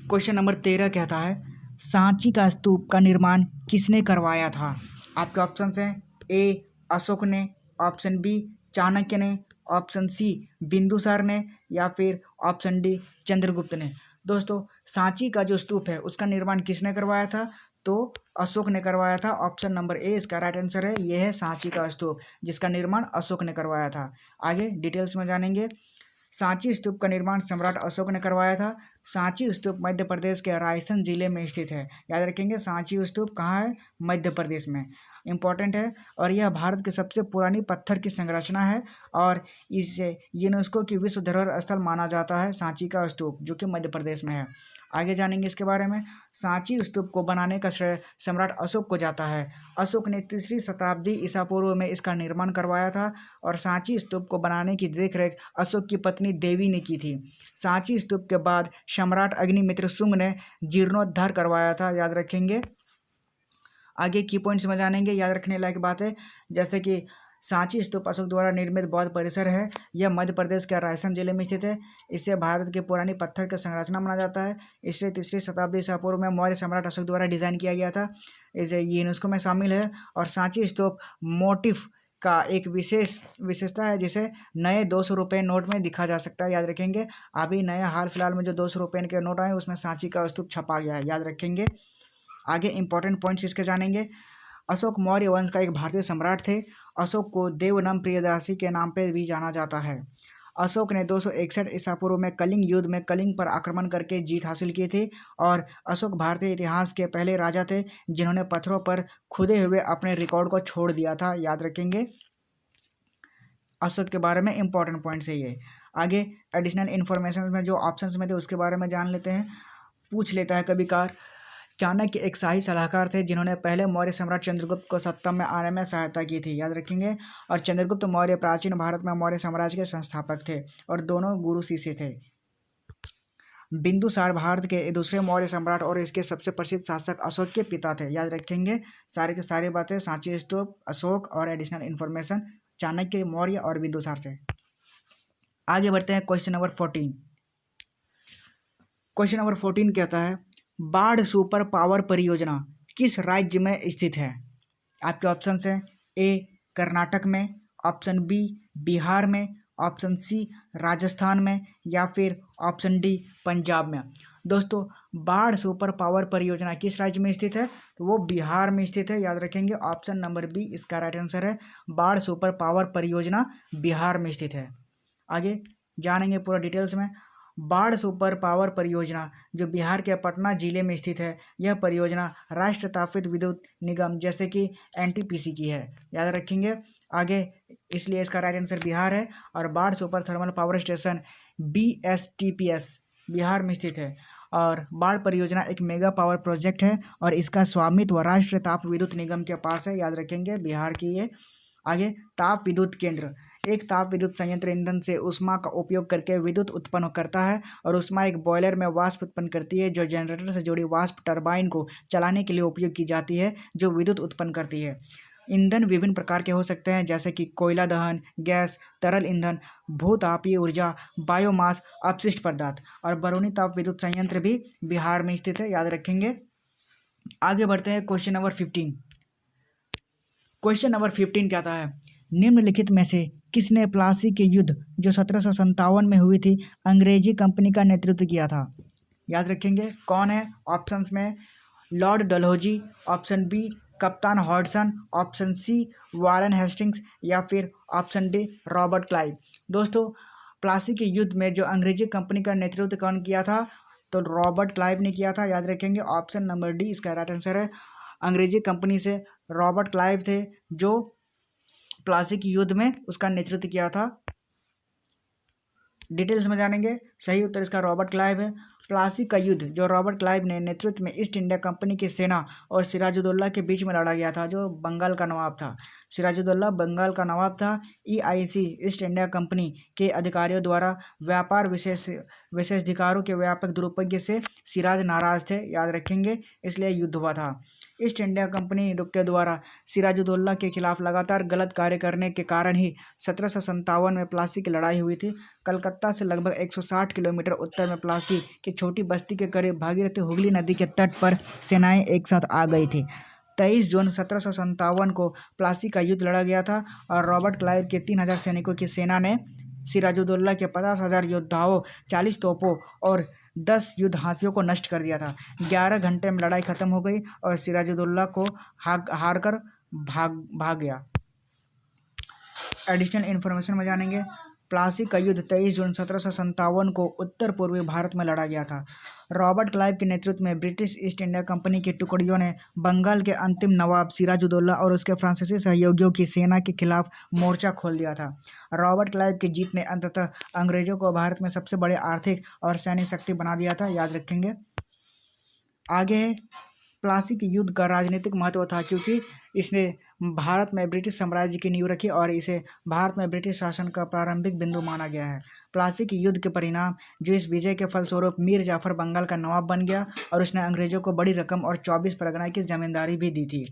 क्वेश्चन नंबर 13 कहता है सांची का स्तूप का निर्माण किसने करवाया था? आपके ऑप्शन हैं ए अशोक ने, ऑप्शन बी चाणक्य ने, ऑप्शन सी बिंदुसार ने, या फिर ऑप्शन डी चंद्रगुप्त ने। दोस्तों सांची का जो स्तूप है उसका निर्माण किसने करवाया था? तो अशोक ने करवाया था। ऑप्शन नंबर ए इसका राइट आंसर है। यह है सांची का स्तूप जिसका निर्माण अशोक ने करवाया था। आगे डिटेल्स में जानेंगे। सांची स्तूप का निर्माण सम्राट अशोक ने करवाया था। सांची स्तूप मध्य प्रदेश के रायसेन जिले में स्थित है। याद रखेंगे सांची स्तूप कहाँ है? मध्य प्रदेश में। इम्पॉर्टेंट है, और यह भारत की सबसे पुरानी पत्थर की संरचना है, और इसे यूनेस्को की विश्व धरोहर स्थल माना जाता है सांची का स्तूप, जो कि मध्य प्रदेश में है। आगे जानेंगे इसके बारे में। सांची स्तूप को बनाने का श्रेय सम्राट अशोक को जाता है। अशोक ने 3री शताब्दी ईसा पूर्व में इसका निर्माण करवाया था, और सांची स्तूप को बनाने की देखरेख अशोक की पत्नी देवी ने की थी। सांची स्तूप के बाद सम्राट अग्निमित्र शुंग ने जीर्णोद्धार करवाया था। याद रखेंगे। आगे की पॉइंट्स में जानेंगे। याद रखने लायक बात है, जैसे कि सांची स्तूप अशोक द्वारा निर्मित बौद्ध परिसर है। यह मध्य प्रदेश के रायसेन जिले में स्थित है। इसे भारत की पुरानी पत्थर की संरचना माना जाता है। इसे 3री शताब्दी ईसा पूर्व में मौर्य सम्राट अशोक द्वारा डिजाइन किया गया था। इसे यूनेस्को में शामिल है। और सांची स्तूप मोटिफ का एक विशेषता है, जिसे नए 200 रुपये नोट में दिखा जा सकता है। याद रखेंगे। अभी नया हाल फिलहाल में जो 200 रुपये के नोट आए उसमें सांची का स्तूप छपा गया है। याद रखेंगे। आगे इंपॉर्टेंट पॉइंट्स इसके जानेंगे। अशोक मौर्य वंश का एक भारतीय सम्राट थे। अशोक को देवनम प्रियदासी के नाम पर भी जाना जाता है। अशोक ने 261 ईसा पूर्व में कलिंग युद्ध में कलिंग पर आक्रमण करके जीत हासिल की थी, और अशोक भारतीय इतिहास के पहले राजा थे जिन्होंने पत्थरों पर खुदे हुए अपने रिकॉर्ड को छोड़ दिया था। याद रखेंगे। अशोक के बारे में इंपॉर्टेंट पॉइंट्स है ये। आगे एडिशनल इन्फॉर्मेशन में जो ऑप्शंस में थे उसके बारे में जान लेते हैं। पूछ लेता है कभी कार। चाणक्य एक शाही सलाहकार थे जिन्होंने पहले मौर्य सम्राट चंद्रगुप्त को सत्ता में आने में सहायता की थी। याद रखेंगे। और चंद्रगुप्त मौर्य प्राचीन भारत में मौर्य साम्राज्य के संस्थापक थे, और दोनों गुरु शिष्य थे। बिंदुसार भारत के दूसरे मौर्य सम्राट और इसके सबसे प्रसिद्ध शासक अशोक के पिता थे। याद रखेंगे। सारी की सारी बातें सांची स्तूप, अशोक और एडिशनल इन्फॉर्मेशन चाणक्य, मौर्य और बिंदुसार से। आगे बढ़ते हैं क्वेश्चन नंबर 14। क्वेश्चन नंबर 14 कहता है बाढ़ सुपर पावर परियोजना किस राज्य में स्थित है? आपके ऑप्शन हैं ए कर्नाटक में, ऑप्शन बी बिहार में, ऑप्शन सी राजस्थान में, या फिर ऑप्शन डी पंजाब में। दोस्तों बाढ़ सुपर पावर परियोजना किस राज्य में स्थित है? तो वो बिहार में स्थित है। याद रखेंगे। ऑप्शन नंबर बी इसका राइट आंसर है। बाढ़ सुपर पावर परियोजना बिहार में स्थित है। आगे जानेंगे पूरा डिटेल्स में। बाढ़ सुपर पावर परियोजना जो बिहार के पटना जिले में स्थित है, यह परियोजना राष्ट्र तापित विद्युत निगम जैसे कि एनटीपीसी की है, याद रखेंगे आगे। इसलिए इसका राइट आंसर बिहार है। और बाढ़ super thermal power station BSTPS Bihar में स्थित है। और बाढ़ परियोजना एक मेगा पावर प्रोजेक्ट है और इसका स्वामित्व राष्ट्रीय ताप विद्युत निगम के पास है, याद रखेंगे बिहार की ये। आगे, ताप विद्युत केंद्र एक ताप विद्युत संयंत्र ईंधन से ऊष्मा का उपयोग करके विद्युत उत्पन्न करता है और ऊष्मा एक बॉयलर में वाष्प उत्पन्न करती है जो जनरेटर से जुड़ी वाष्प टरबाइन को चलाने के लिए उपयोग की जाती है जो विद्युत उत्पन्न करती है। ईंधन विभिन्न प्रकार के हो सकते हैं जैसे कि कोयला दहन, गैस, तरल ईंधन, भूतापीय ऊर्जा, बायोमास, अपशिष्ट पदार्थ। और बरौनी ताप विद्युत संयंत्र भी बिहार में स्थित है, याद रखेंगे। आगे बढ़ते हैं क्वेश्चन नंबर 15। क्वेश्चन नंबर 15 कहता है, निम्नलिखित में से किसने प्लासी के युद्ध जो 1757 में हुई थी अंग्रेजी कंपनी का नेतृत्व किया था, याद रखेंगे कौन है। ऑप्शंस में लॉर्ड डलहौजी, ऑप्शन बी कप्तान Hodson, option C Warren Hastings या फिर ऑप्शन डी रॉबर्ट क्लाइव। दोस्तों, प्लासी के युद्ध में जो अंग्रेजी कंपनी का नेतृत्व कौन किया था, तो रॉबर्ट क्लाइव ने किया था, याद रखेंगे। ऑप्शन नंबर डी इसका राइट आंसर है। अंग्रेजी कंपनी से रॉबर्ट क्लाइव थे जो प्लासी के युद्ध में उसका नेतृत्व किया था। डिटेल्स में जानेंगे। सही उत्तर इसका रॉबर्ट क्लाइव है। प्लासी का युद्ध जो रॉबर्ट क्लाइव ने नेतृत्व में ईस्ट इंडिया कंपनी की सेना और सिराजुद्दौला के बीच में लड़ा गया था, जो बंगाल का नवाब था। सिराजुद्दौला बंगाल का नवाब था। EIC ईस्ट इंडिया कंपनी के अधिकारियों द्वारा व्यापार विशेषाधिकारों के व्यापक दुरुपयोग से सिराज नाराज थे, याद रखेंगे, इसलिए युद्ध हुआ था। ईस्ट इंडिया कंपनी के द्वारा सिराजुद्दौला के खिलाफ लगातार गलत कार्य करने के कारण ही 1757 में प्लासी की लड़ाई हुई थी। कलकत्ता से लगभग 160 किलोमीटर उत्तर में प्लासी की छोटी बस्ती के करीब भागीरथी हुगली नदी के तट पर सेनाएं एक साथ आ गई थी। 23 जून 1757 को प्लासी का युद्ध लड़ा गया था और रॉबर्ट क्लाइव के 3000 सैनिकों की सेना ने सिराजुद्दौला के 50,000 योद्धाओं, 40 तोपों और 10 युद्ध हाथियों को नष्ट कर दिया था। 11 घंटे में लड़ाई खत्म हो गई और सिराजुद्दौला को हार कर भाग गया। एडिशनल इन्फॉर्मेशन में जानेंगे। प्लासी का युद्ध 23 जून 1757 को उत्तर पूर्वी भारत में लड़ा गया था। रॉबर्ट क्लाइव के नेतृत्व में ब्रिटिश ईस्ट इंडिया कंपनी की टुकड़ियों ने बंगाल के अंतिम नवाब सिराजुद्दौला और उसके फ्रांसीसी सहयोगियों की सेना के खिलाफ मोर्चा खोल दिया था। रॉबर्ट क्लाइव की जीत ने अंततः अंग्रेजों को भारत में सबसे बड़े आर्थिक और सैन्य शक्ति बना दिया था, याद रखेंगे। आगे, प्लासी के युद्ध का राजनीतिक महत्व था क्योंकि इसने भारत में ब्रिटिश साम्राज्य की नींव रखी और इसे भारत में ब्रिटिश शासन का प्रारंभिक बिंदु माना गया है। प्लासी के युद्ध के परिणाम जो इस विजय के फलस्वरूप मीर जाफर बंगाल का नवाब बन गया और उसने अंग्रेजों को बड़ी रकम और 24 परगना की जमींदारी भी दी थी।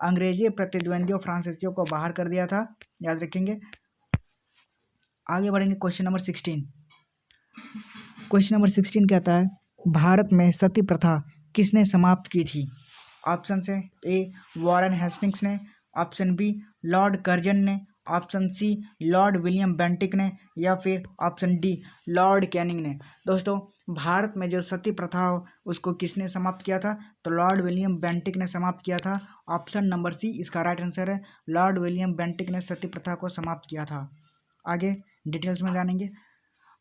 अंग्रेजी प्रतिद्वंदियों फ्रांसीसियों को बाहर कर दिया था, याद रखेंगे। आगे बढ़ेंगे क्वेश्चन नंबर 16। क्वेश्चन नंबर 16 कहता है, भारत में सती प्रथा किसने समाप्त की थी। ऑप्शन है ए वारेन हेस्टिंग्स ने, ऑप्शन बी लॉर्ड कर्जन ने, option C Lord William Bentinck ने या फिर ऑप्शन डी लॉर्ड कैनिंग ने। दोस्तों, भारत में जो सती प्रथा हो उसको किसने समाप्त किया था, तो लॉर्ड विलियम बेंटिक ने समाप्त किया था। ऑप्शन नंबर सी इसका राइट आंसर है। लॉर्ड विलियम बेंटिक ने सती प्रथा को समाप्त किया था। आगे डिटेल्स में जानेंगे।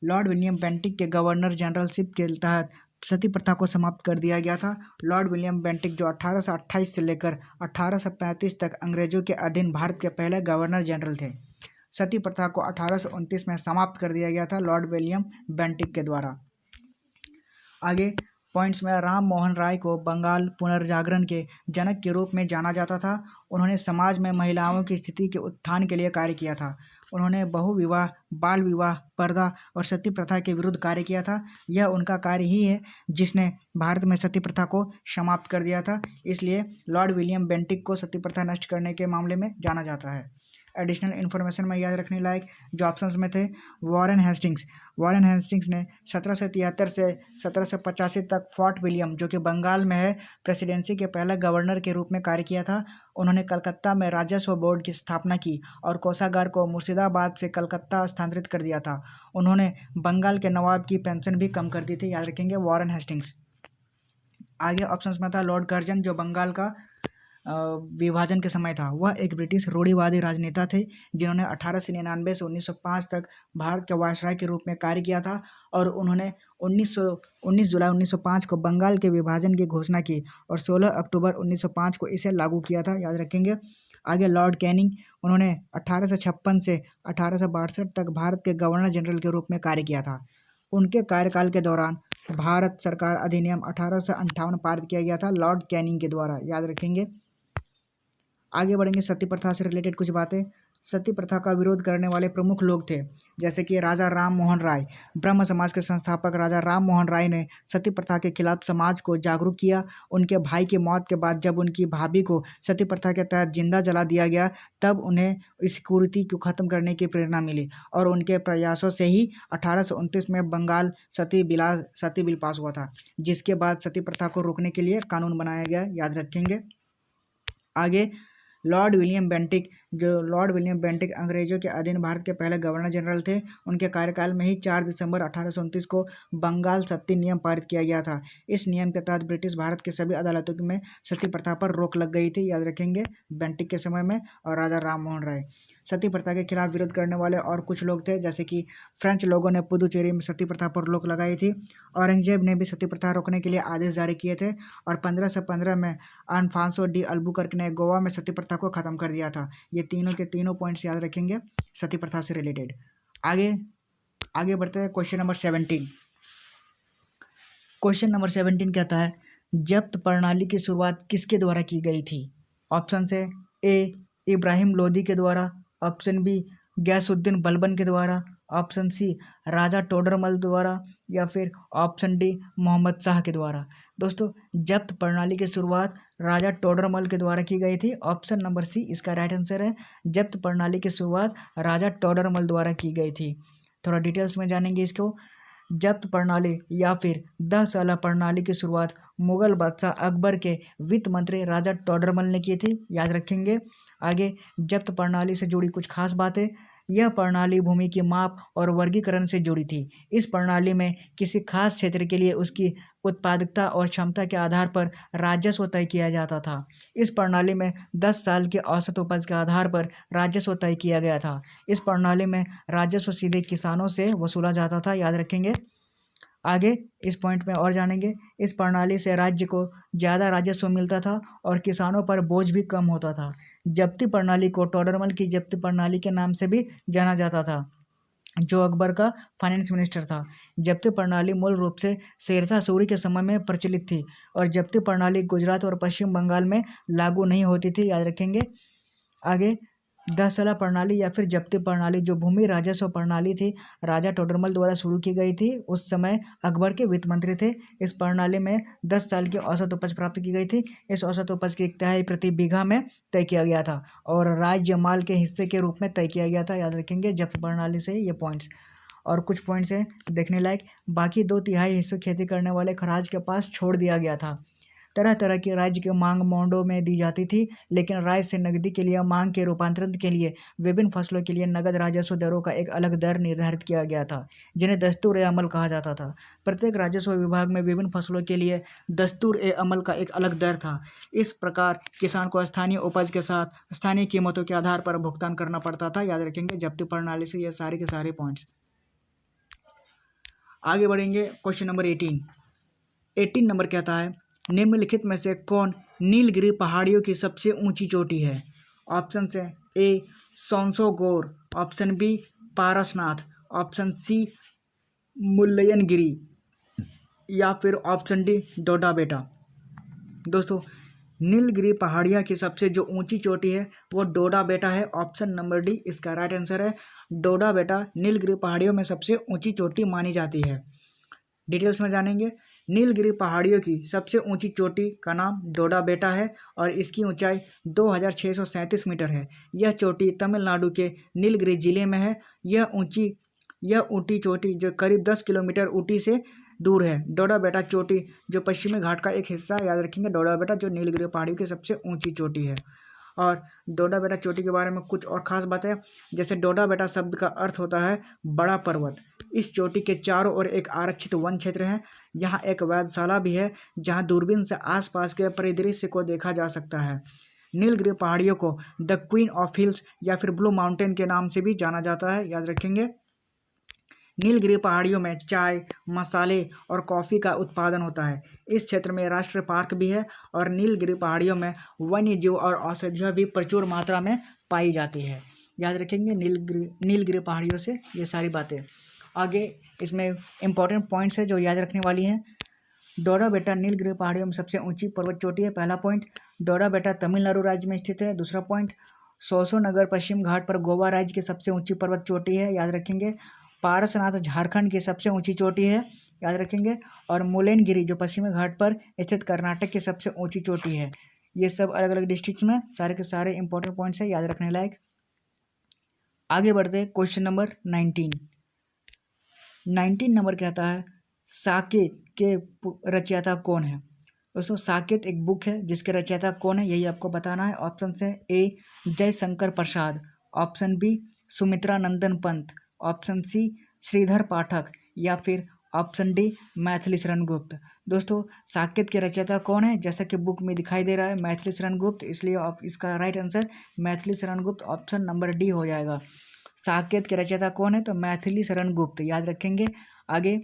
लॉर्ड विलियम बेंटिक के गवर्नर जनरलशिप के तहत सती प्रथा को समाप्त कर दिया गया था। लॉर्ड विलियम बेंटिक जो 1828 से लेकर 1835 तक अंग्रेजों के अधीन भारत के पहले गवर्नर जनरल थे। सती प्रथा को 1829 में समाप्त कर दिया गया था लॉर्ड विलियम बेंटिक के द्वारा। आगे पॉइंट्स में, राम मोहन राय को बंगाल पुनर्जागरण के जनक के रूप में जाना जाता था। उन्होंने समाज में महिलाओं की स्थिति के उत्थान के लिए कार्य किया था। उन्होंने बहुविवाह, बाल विवाह, पर्दा और सती प्रथा के विरुद्ध कार्य किया था। यह उनका कार्य ही है जिसने भारत में सती प्रथा को समाप्त कर दिया था। इसलिए लॉर्ड विलियम बेंटिक को सती प्रथा नष्ट करने के मामले में जाना जाता है। एडिशनल इन्फॉर्मेशन में याद रखने लायक जो ऑप्शंस में थे, वारेन हेस्टिंग्स ने 1773 से 1785 तक फोर्ट विलियम जो कि बंगाल में है प्रेसिडेंसी के पहले गवर्नर के रूप में कार्य किया था। उन्होंने कलकत्ता में राजस्व बोर्ड की स्थापना की और कोषागार को मुर्शिदाबाद से कलकत्ता स्थानांतरित कर दिया था। उन्होंने बंगाल के नवाब की पेंशन भी कम कर दी थी, याद रखेंगे वारेन हेस्टिंग्स। आगे ऑप्शंस में था लॉर्ड कर्जन जो बंगाल का विभाजन के समय था। वह एक ब्रिटिश रूढ़िवादी राजनेता थे जिन्होंने 1899 से 1905 तक भारत के वायसराय के रूप में कार्य किया था और उन्होंने 19 जुलाई 1905 को बंगाल के विभाजन की घोषणा की और 16 अक्टूबर 1905 को इसे लागू किया था, याद रखेंगे। आगे लॉर्ड कैनिंग, उन्होंने 1856 से 1862 तक भारत के गवर्नर जनरल के रूप में कार्य किया था। उनके कार्यकाल के दौरान भारत सरकार अधिनियम 1858 पारित किया गया था लॉर्ड कैनिंग के द्वारा, याद रखेंगे। आगे बढ़ेंगे, सती प्रथा से रिलेटेड कुछ बातें। सती प्रथा का विरोध करने वाले प्रमुख लोग थे, जैसे कि राजा राम मोहन राय। ब्रह्म समाज के संस्थापक राजा राम मोहन राय ने सती प्रथा के खिलाफ समाज को जागरूक किया। उनके भाई की मौत के बाद जब उनकी भाभी को सती प्रथा के तहत जिंदा जला दिया गया, तब उन्हें इस कुरीति को खत्म करने की प्रेरणा मिली और उनके प्रयासों से ही 1829 में बंगाल सती बिल पास हुआ था, जिसके बाद सती प्रथा को रोकने के लिए कानून बनाया गया, याद रखेंगे। आगे लॉर्ड विलियम बेंटिक अंग्रेजों के अधीन भारत के पहले गवर्नर जनरल थे। उनके कार्यकाल में ही 4 दिसंबर 1829 को बंगाल सती नियम पारित किया गया था। इस नियम के तहत ब्रिटिश भारत के सभी अदालतों में सती प्रथा पर रोक लग गई थी, याद रखेंगे, बेंटिक के समय में और राजा राम मोहन राय। सती प्रथा के खिलाफ विरोध करने वाले और कुछ लोग थे, जैसे कि फ्रेंच लोगों ने पुदुचेरी में सती प्रथा पर रोक लगाई थी। औरंगजेब ने भी सती प्रथा रोकने के लिए आदेश जारी किए थे और 1515 में अल्फांसो डी अल्बुकर्क ने गोवा में सती प्रथा को खत्म कर दिया था। ये तीनों के तीनों पॉइंट्स याद रखेंगे सती प्रथा से रिलेटेड। आगे बढ़ते हैं क्वेश्चन नंबर 17। क्वेश्चन नंबर 17 कहता है, जब्त प्रणाली की शुरुआत किसके द्वारा की गई थी? ऑप्शन से ए इब्राहिम लोदी के द्वारा, ऑप्शन बी गैसुद्दीन बलबन के द्वारा, ऑप्शन सी राजा टोडरमल द्वारा, या फिर ऑप्शन डी मोहम्मद शाह के द्वारा। दोस्तों, जब्त प्रणाली की शुरुआत राजा टोडरमल के द्वारा की गई थी। ऑप्शन नंबर सी इसका राइट आंसर है। जब्त प्रणाली की शुरुआत राजा टोडरमल द्वारा की गई थी। थोड़ा डिटेल्स में जानेंगे इसको। जब्त प्रणाली या फिर 10 साला प्रणाली की शुरुआत मुगल बादशाह अकबर के वित्त मंत्री राजा टोडरमल ने की थी, याद रखेंगे। आगे जब्त प्रणाली से जुड़ी कुछ खास बातें। यह प्रणाली भूमि की माप और वर्गीकरण से जुड़ी थी। इस प्रणाली में किसी खास क्षेत्र के लिए उसकी उत्पादकता और क्षमता के आधार पर राजस्व तय किया जाता था। इस प्रणाली में 10 साल के औसत उपज के आधार पर राजस्व तय किया गया था। इस प्रणाली में राजस्व सीधे किसानों से वसूला जाता था, याद रखेंगे। आगे इस पॉइंट में और जानेंगे। इस प्रणाली से राज्य को ज़्यादा राजस्व मिलता था और किसानों पर बोझ भी कम होता था। जब्ती प्रणाली को टोडरमल की जब्ती प्रणाली के नाम से भी जाना जाता था, जो अकबर का फाइनेंस मिनिस्टर था। जब्ती प्रणाली मूल रूप से शेरशाह सूरी के समय में प्रचलित थी और जब्ती प्रणाली गुजरात और पश्चिम बंगाल में लागू नहीं होती थी, याद रखेंगे। आगे 10 साला प्रणाली या फिर जब्ती प्रणाली, जो भूमि राजस्व प्रणाली थी, राजा टोडरमल द्वारा शुरू की गई थी। उस समय अकबर के वित्त मंत्री थे। इस प्रणाली में 10 साल की औसत उपज प्राप्त की गई थी। इस औसत उपज की 1/3 प्रति बीघा में तय किया गया था और राज्य माल के हिस्से के रूप में तय किया गया था, याद रखेंगे। जब्त प्रणाली से ये पॉइंट्स और कुछ पॉइंट्स हैं देखने लायक। बाकी 2/3 हिस्से खेती करने वाले खराज के पास छोड़ दिया गया था। तरह तरह की राज्य की मांग मोंडों में दी जाती थी, लेकिन राज्य से नकदी के लिए मांग के रूपांतरण के लिए विभिन्न फसलों के लिए नगद राजस्व दरों का एक अलग दर निर्धारित किया गया था, जिन्हें दस्तूर-ए-अमल कहा जाता था। प्रत्येक राजस्व विभाग में विभिन्न फसलों के लिए दस्तूर-ए-अमल का एक अलग दर था। इस प्रकार किसान को स्थानीय उपज के साथ स्थानीय कीमतों के आधार पर भुगतान करना पड़ता था, याद रखेंगे। जब्ती प्रणाली से ये सारे के सारे पॉइंट्स। आगे बढ़ेंगे, क्वेश्चन नंबर 18 नंबर कहता है, निम्नलिखित में से कौन नीलगिरी पहाड़ियों की सबसे ऊंची चोटी है? ऑप्शन से A Sonsogor, option B Parasnath, option C Mullayanagiri, या फिर ऑप्शन डी डोडा बेटा। दोस्तों, नीलगिरी पहाड़ियाँ की सबसे जो ऊंची चोटी है वो डोडा बेटा है। ऑप्शन नंबर डी इसका राइट आंसर है। डोडा बेटा नीलगिरी पहाड़ियों में सबसे ऊंची चोटी मानी जाती है। डिटेल्स में जानेंगे। नीलगिरी पहाड़ियों की सबसे ऊंची चोटी का नाम डोडा बेटा है और इसकी ऊंचाई 2637 मीटर है। यह चोटी तमिलनाडु के नीलगिरी जिले में है। यह ऊंची चोटी जो करीब 10 किलोमीटर ऊटी से दूर है। डोडा बेटा चोटी जो पश्चिमी घाट का एक हिस्सा, याद रखेंगे। डोडा बेटा जो नीलगिरी पहाड़ियों की सबसे ऊंची चोटी है। और डोडा बेटा चोटी के बारे में कुछ और ख़ास बातें, जैसे डोडा बेटा शब्द का अर्थ होता है बड़ा पर्वत। इस चोटी के चारों ओर एक आरक्षित वन क्षेत्र है। यहाँ एक वेधशाला भी है जहाँ दूरबीन से आसपास के परिदृश्य को देखा जा सकता है। नीलगिरी पहाड़ियों को द क्वीन ऑफ हिल्स या फिर ब्लू माउंटेन के नाम से भी जाना जाता है, याद रखेंगे। नीलगिरी पहाड़ियों में चाय, मसाले और कॉफ़ी का उत्पादन होता है। इस क्षेत्र में राष्ट्रीय पार्क भी है और नीलगिरी पहाड़ियों में वन्य जीव और औषधियाँ भी प्रचुर मात्रा में पाई जाती है। याद रखेंगे नीलगिरी पहाड़ियों से ये सारी बातें। आगे इसमें इम्पोर्टेंट पॉइंट्स है जो याद रखने वाली हैं। डोरा बेटा नीलगिरी पहाड़ियों में सबसे ऊंची पर्वत चोटी है, पहला पॉइंट। डोरा बेटा तमिलनाडु राज्य में स्थित है, दूसरा पॉइंट। सोसो नगर पश्चिम घाट पर गोवा राज्य की सबसे ऊंची पर्वत चोटी है, याद रखेंगे। पारसनाथ झारखंड की सबसे ऊंची चोटी है, याद रखेंगे। और मुल्लेनगिरी जो पश्चिमी घाट पर स्थित कर्नाटक की सबसे ऊंची चोटी है। ये सब अलग अलग डिस्ट्रिक्ट्स में सारे के सारे इंपॉर्टेंट पॉइंट्स है, याद रखने लायक। आगे बढ़ते हैं क्वेश्चन नंबर 19 नंबर कहता है साकेत के रचयिता कौन है। दोस्तों साकेत एक बुक है जिसके रचयिता कौन है यही आपको बताना है। ऑप्शन है ए जयशंकर प्रसाद, ऑप्शन बी सुमित्रा नंदन पंत, ऑप्शन सी श्रीधर पाठक या फिर ऑप्शन डी मैथिली शरण गुप्त। दोस्तों साकेत के रचयिता कौन है, जैसा कि बुक में दिखाई दे रहा है मैथिली शरण गुप्त, इसलिए इसका right answer Maithili Sharan Gupt option number D हो जाएगा। साकेत के रचयिता कौन है तो मैथिली शरण गुप्त, याद रखेंगे। आगे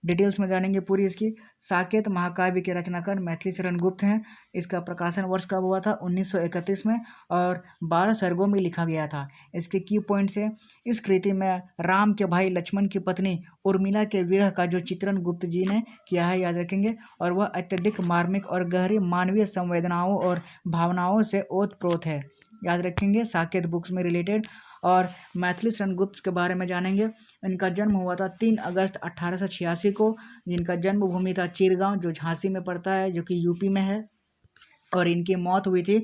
डिटेल्स में जानेंगे पूरी इसकी। साकेत महाकाव्य के रचनाकार मैथिली शरण गुप्त हैं। इसका प्रकाशन वर्ष कब हुआ था 1931 में और 12 सर्गों में लिखा गया था। इसके की पॉइंट्स है, इस कृति में राम के भाई लक्ष्मण की पत्नी उर्मिला के विरह का जो चित्रण गुप्त जी ने किया है, याद रखेंगे। और वह अत्यधिक मार्मिक और गहरी मानवीय संवेदनाओं और भावनाओं से ओतप्रोत है, याद रखेंगे साकेत बुक्स में रिलेटेड। और मैथिली शरण गुप्त के बारे में जानेंगे। इनका जन्म हुआ था 3 अगस्त 1886 को, जिनका जन्मभूमि था चिरगांव जो झांसी में पड़ता है, जो कि यूपी में है। और इनकी मौत हुई थी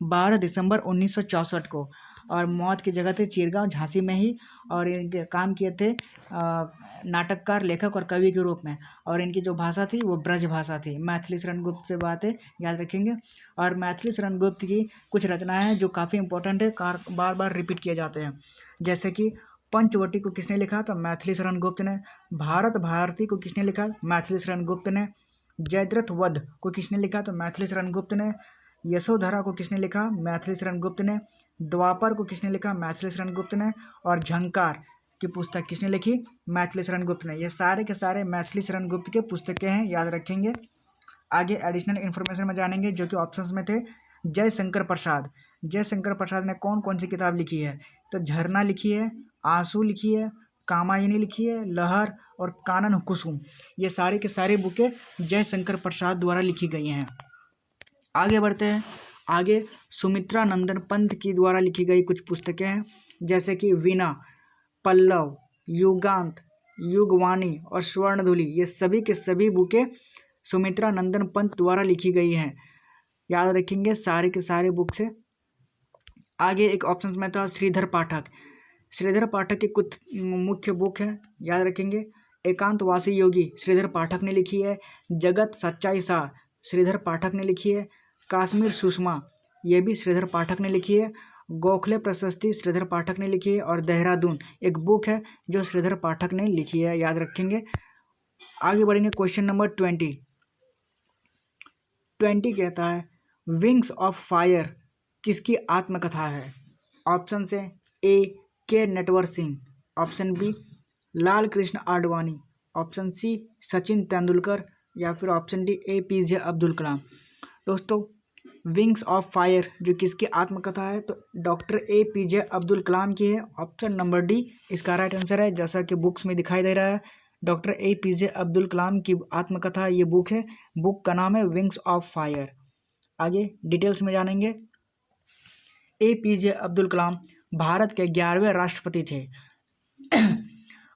12 दिसंबर 1964 को, और मौत की जगह थे चिरगांव झांसी में ही। और इनके काम किए थे नाटककार, लेखक और कवि के रूप में। और इनकी जो भाषा थी वो ब्रज भाषा थी। मैथिली शरण गुप्त से बातें याद रखेंगे। और मैथिली शरण गुप्त की कुछ रचनाएं हैं जो काफ़ी इंपॉर्टेंट है, बार बार रिपीट किए जाते हैं। जैसे कि पंचवटी को किसने लिखा तो मैथिली शरण गुप्त ने। भारत भारती को किसने लिखा, मैथिली शरण गुप्त ने। जयद्रथ वध को किसने लिखा तो मैथिली शरण गुप्त ने। यशोधरा को किसने लिखा, मैथिली शरण गुप्त ने। द्वापर को किसने लिखा, मैथिली शरण गुप्त ने। और झंकार की पुस्तक किसने लिखी, मैथिली शरण गुप्त ने। ये सारे के सारे मैथिली शरण गुप्त के पुस्तकें हैं, याद रखेंगे। आगे एडिशनल इन्फॉर्मेशन में जानेंगे जो कि ऑप्शंस में थे। जयशंकर प्रसाद, जयशंकर प्रसाद ने कौन कौन सी किताब लिखी है तो झरना लिखी है, आंसू लिखी है, कामायनी लिखी है, लहर और कानन कुसुम। ये सारे के सारे बुकें जयशंकर प्रसाद द्वारा लिखी गई हैं। आगे बढ़ते हैं। आगे सुमित्रा नंदन पंत की द्वारा लिखी गई कुछ पुस्तकें हैं, जैसे कि वीणा, पल्लव, युगांत, युगवाणी और स्वर्णधुली। ये सभी के सभी बुकें सुमित्रा नंदन पंत द्वारा लिखी गई हैं, याद रखेंगे सारे के सारे बुक से। आगे एक ऑप्शन में था श्रीधर पाठक। श्रीधर पाठक की कुछ मुख्य बुक है, याद रखेंगे। एकांतवासी योगी श्रीधर पाठक ने लिखी है। जगत सच्चाई सा श्रीधर पाठक ने लिखी है। कश्मीर सुषमा ये भी श्रीधर पाठक ने लिखी है। गोखले प्रशस्ति श्रीधर पाठक ने लिखी है। और देहरादून एक बुक है जो श्रीधर पाठक ने लिखी है, याद रखेंगे। आगे बढ़ेंगे क्वेश्चन नंबर 20 कहता है विंग्स ऑफ फायर किसकी आत्मकथा है। ऑप्शन से ए के नटवर सिंह, ऑप्शन बी लाल कृष्ण आडवाणी, ऑप्शन सी सचिन तेंदुलकर या फिर ऑप्शन डी APJ अब्दुल कलाम। दोस्तों विंग्स ऑफ फायर जो किसकी आत्मकथा है तो डॉक्टर APJ अब्दुल कलाम की है। ऑप्शन नंबर डी इसका राइट आंसर है, जैसा कि बुक्स में दिखाई दे रहा है। डॉक्टर APJ अब्दुल कलाम की आत्मकथा ये बुक है। बुक का नाम है विंग्स ऑफ फायर। आगे डिटेल्स में जानेंगे। APJ अब्दुल कलाम भारत के 11वें राष्ट्रपति थे।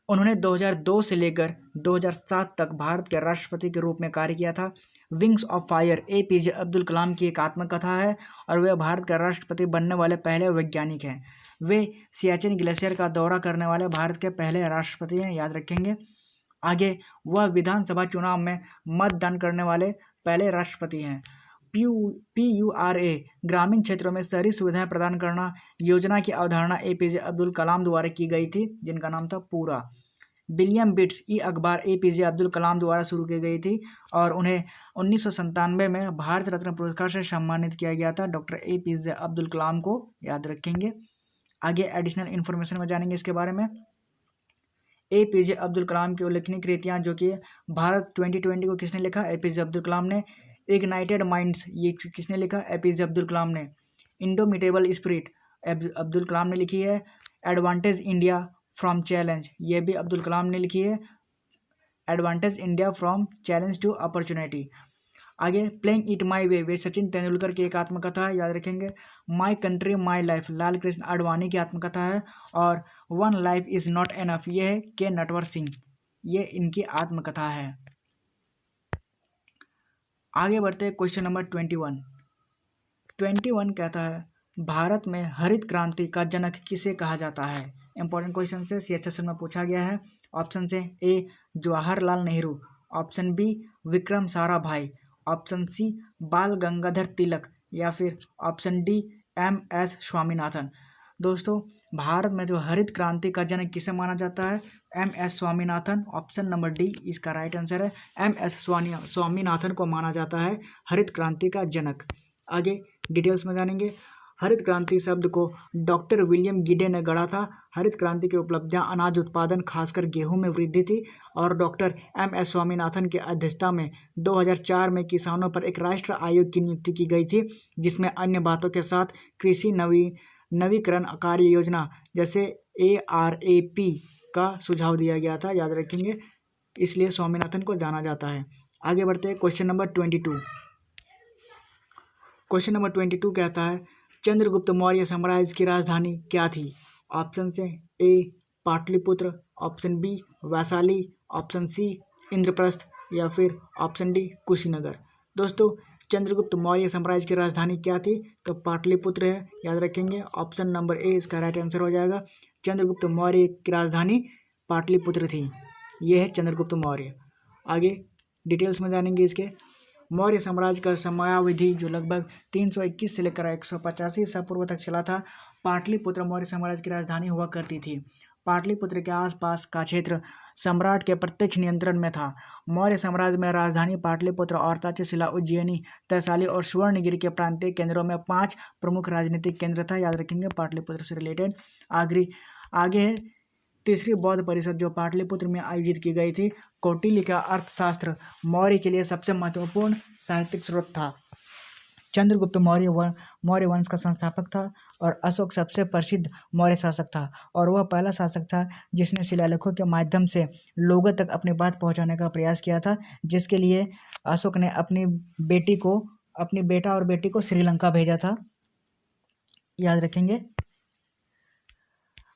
उन्होंने 2002 से लेकर 2007 तक भारत के राष्ट्रपति के रूप में कार्य किया था। Wings of fire APJ Abdul Kalam की एक आत्मकथा है और वे भारत का राष्ट्रपति बनने वाले पहले वैज्ञानिक हैं। वे सियाचिन ग्लेशियर का दौरा करने वाले भारत के पहले राष्ट्रपति हैं, याद रखेंगे। आगे वह विधानसभा चुनाव में मतदान करने वाले पहले राष्ट्रपति हैं। PURA ग्रामीण क्षेत्रों में शहरी सुविधाएं प्रदान करना योजना की अवधारणा APJ अब्दुल कलाम द्वारा की गई थी, जिनका नाम था पूरा। विलियम बिट्स अखबार APJ अब्दुल कलाम द्वारा शुरू की गई थी और उन्हें 1997 में भारत रत्न पुरस्कार से सम्मानित किया गया था, डॉक्टर APJ अब्दुल कलाम को, याद रखेंगे। आगे एडिशनल इन्फॉर्मेशन में जानेंगे इसके बारे में। APJ अब्दुल कलाम की उल्लेखनीय कृतियाँ, जो कि भारत 2020 को किसने लिखा? APJ अब्दुल कलाम ने। इग्नाइटेड माइंड्स, ये किसने लिखा? APJ अब्दुल कलाम ने। इंडोमिटेबल स्पिरिट अब्दुल कलाम ने लिखी है। एडवांटेज इंडिया फ्रॉम चैलेंज, ये भी अब्दुल कलाम ने लिखी है। Advantage India from challenge to opportunity. आगे playing it my way Sachin Tendulkar की एक आत्मकथा है, याद रखेंगे। My country my life Lal Krishna Advani की आत्मकथा है। और one life is not enough, ये है के नटवर सिंह, ये इनकी आत्मकथा है। आगे बढ़ते हैं क्वेश्चन नंबर 21 कहता है भारत में हरित क्रांति का जनक किसे कहा जाता है? इंपॉर्टेंट क्वेश्चन से CH सेशन में पूछा गया है। ऑप्शन से A Jawaharlal Nehru, option B Vikram Sarabhai, option C Bal Gangadhar तिलक, या फिर ऑप्शन डी MS स्वामीनाथन। दोस्तों, भारत में जो हरित क्रांति का जनक किसे माना जाता है? MS Swaminathan. Option number D इसका राइट आंसर है। MS स्वामीनाथन को माना जाता है हरित क्रांति का जनक। आगे डिटेल्स में जानेंगे। हरित क्रांति शब्द को डॉक्टर विलियम गिडे ने गढ़ा था। हरित क्रांति की उपलब्धियां अनाज उत्पादन, खासकर गेहूं में वृद्धि थी, और डॉक्टर MS स्वामीनाथन की अध्यक्षता में 2004 में किसानों पर एक राष्ट्रीय आयोग की नियुक्ति की गई थी, जिसमें अन्य बातों के साथ कृषि नवीकरण कार्य योजना जैसे ARAP का सुझाव दिया गया था, याद रखेंगे, इसलिए स्वामीनाथन को जाना जाता है। आगे बढ़ते हैं क्वेश्चन नंबर 22। क्वेश्चन नंबर 22 कहता है चंद्रगुप्त मौर्य साम्राज्य की राजधानी क्या थी? ऑप्शन से A Pataliputra, option B Vaishali, option C Indraprastha, या फिर ऑप्शन डी कुशीनगर। दोस्तों, चंद्रगुप्त मौर्य साम्राज्य की राजधानी क्या थी? तो पाटलिपुत्र है, याद रखेंगे। ऑप्शन नंबर ए इसका राइट आंसर हो जाएगा। चंद्रगुप्त मौर्य की राजधानी पाटलिपुत्र थी। ये है चंद्रगुप्त मौर्य। आगे डिटेल्स में जानेंगे इसके। मौर्य साम्राज्य का समयावधि जो लगभग 321 से लेकर 185 ईसा पूर्व तक चला था। पाटलिपुत्र मौर्य साम्राज्य की राजधानी हुआ करती थी। पाटलिपुत्र के आसपास का क्षेत्र सम्राट के प्रत्यक्ष नियंत्रण में था। मौर्य साम्राज्य में राजधानी पाटलिपुत्र और तक्षशिला, उज्जैनी, तैसाली और सुवर्णगिरी के प्रांतीय केंद्रों में 5 प्रमुख राजनीतिक केंद्र था, याद रखेंगे, पाटलिपुत्र से रिलेटेड। आगे है तीसरी बौद्ध परिषद जो पाटलिपुत्र में आयोजित की गई थी। कौटिल्य का अर्थशास्त्र मौर्य के लिए सबसे महत्वपूर्ण साहित्यिक स्रोत था। चंद्रगुप्त मौर्य वंश का संस्थापक था, और अशोक सबसे प्रसिद्ध मौर्य शासक था, और वह पहला शासक था जिसने शिलालेखों के माध्यम से लोगों तक अपनी बात पहुंचाने का प्रयास किया था, जिसके लिए अशोक ने अपनी बेटा और बेटी को श्रीलंका भेजा था, याद रखेंगे।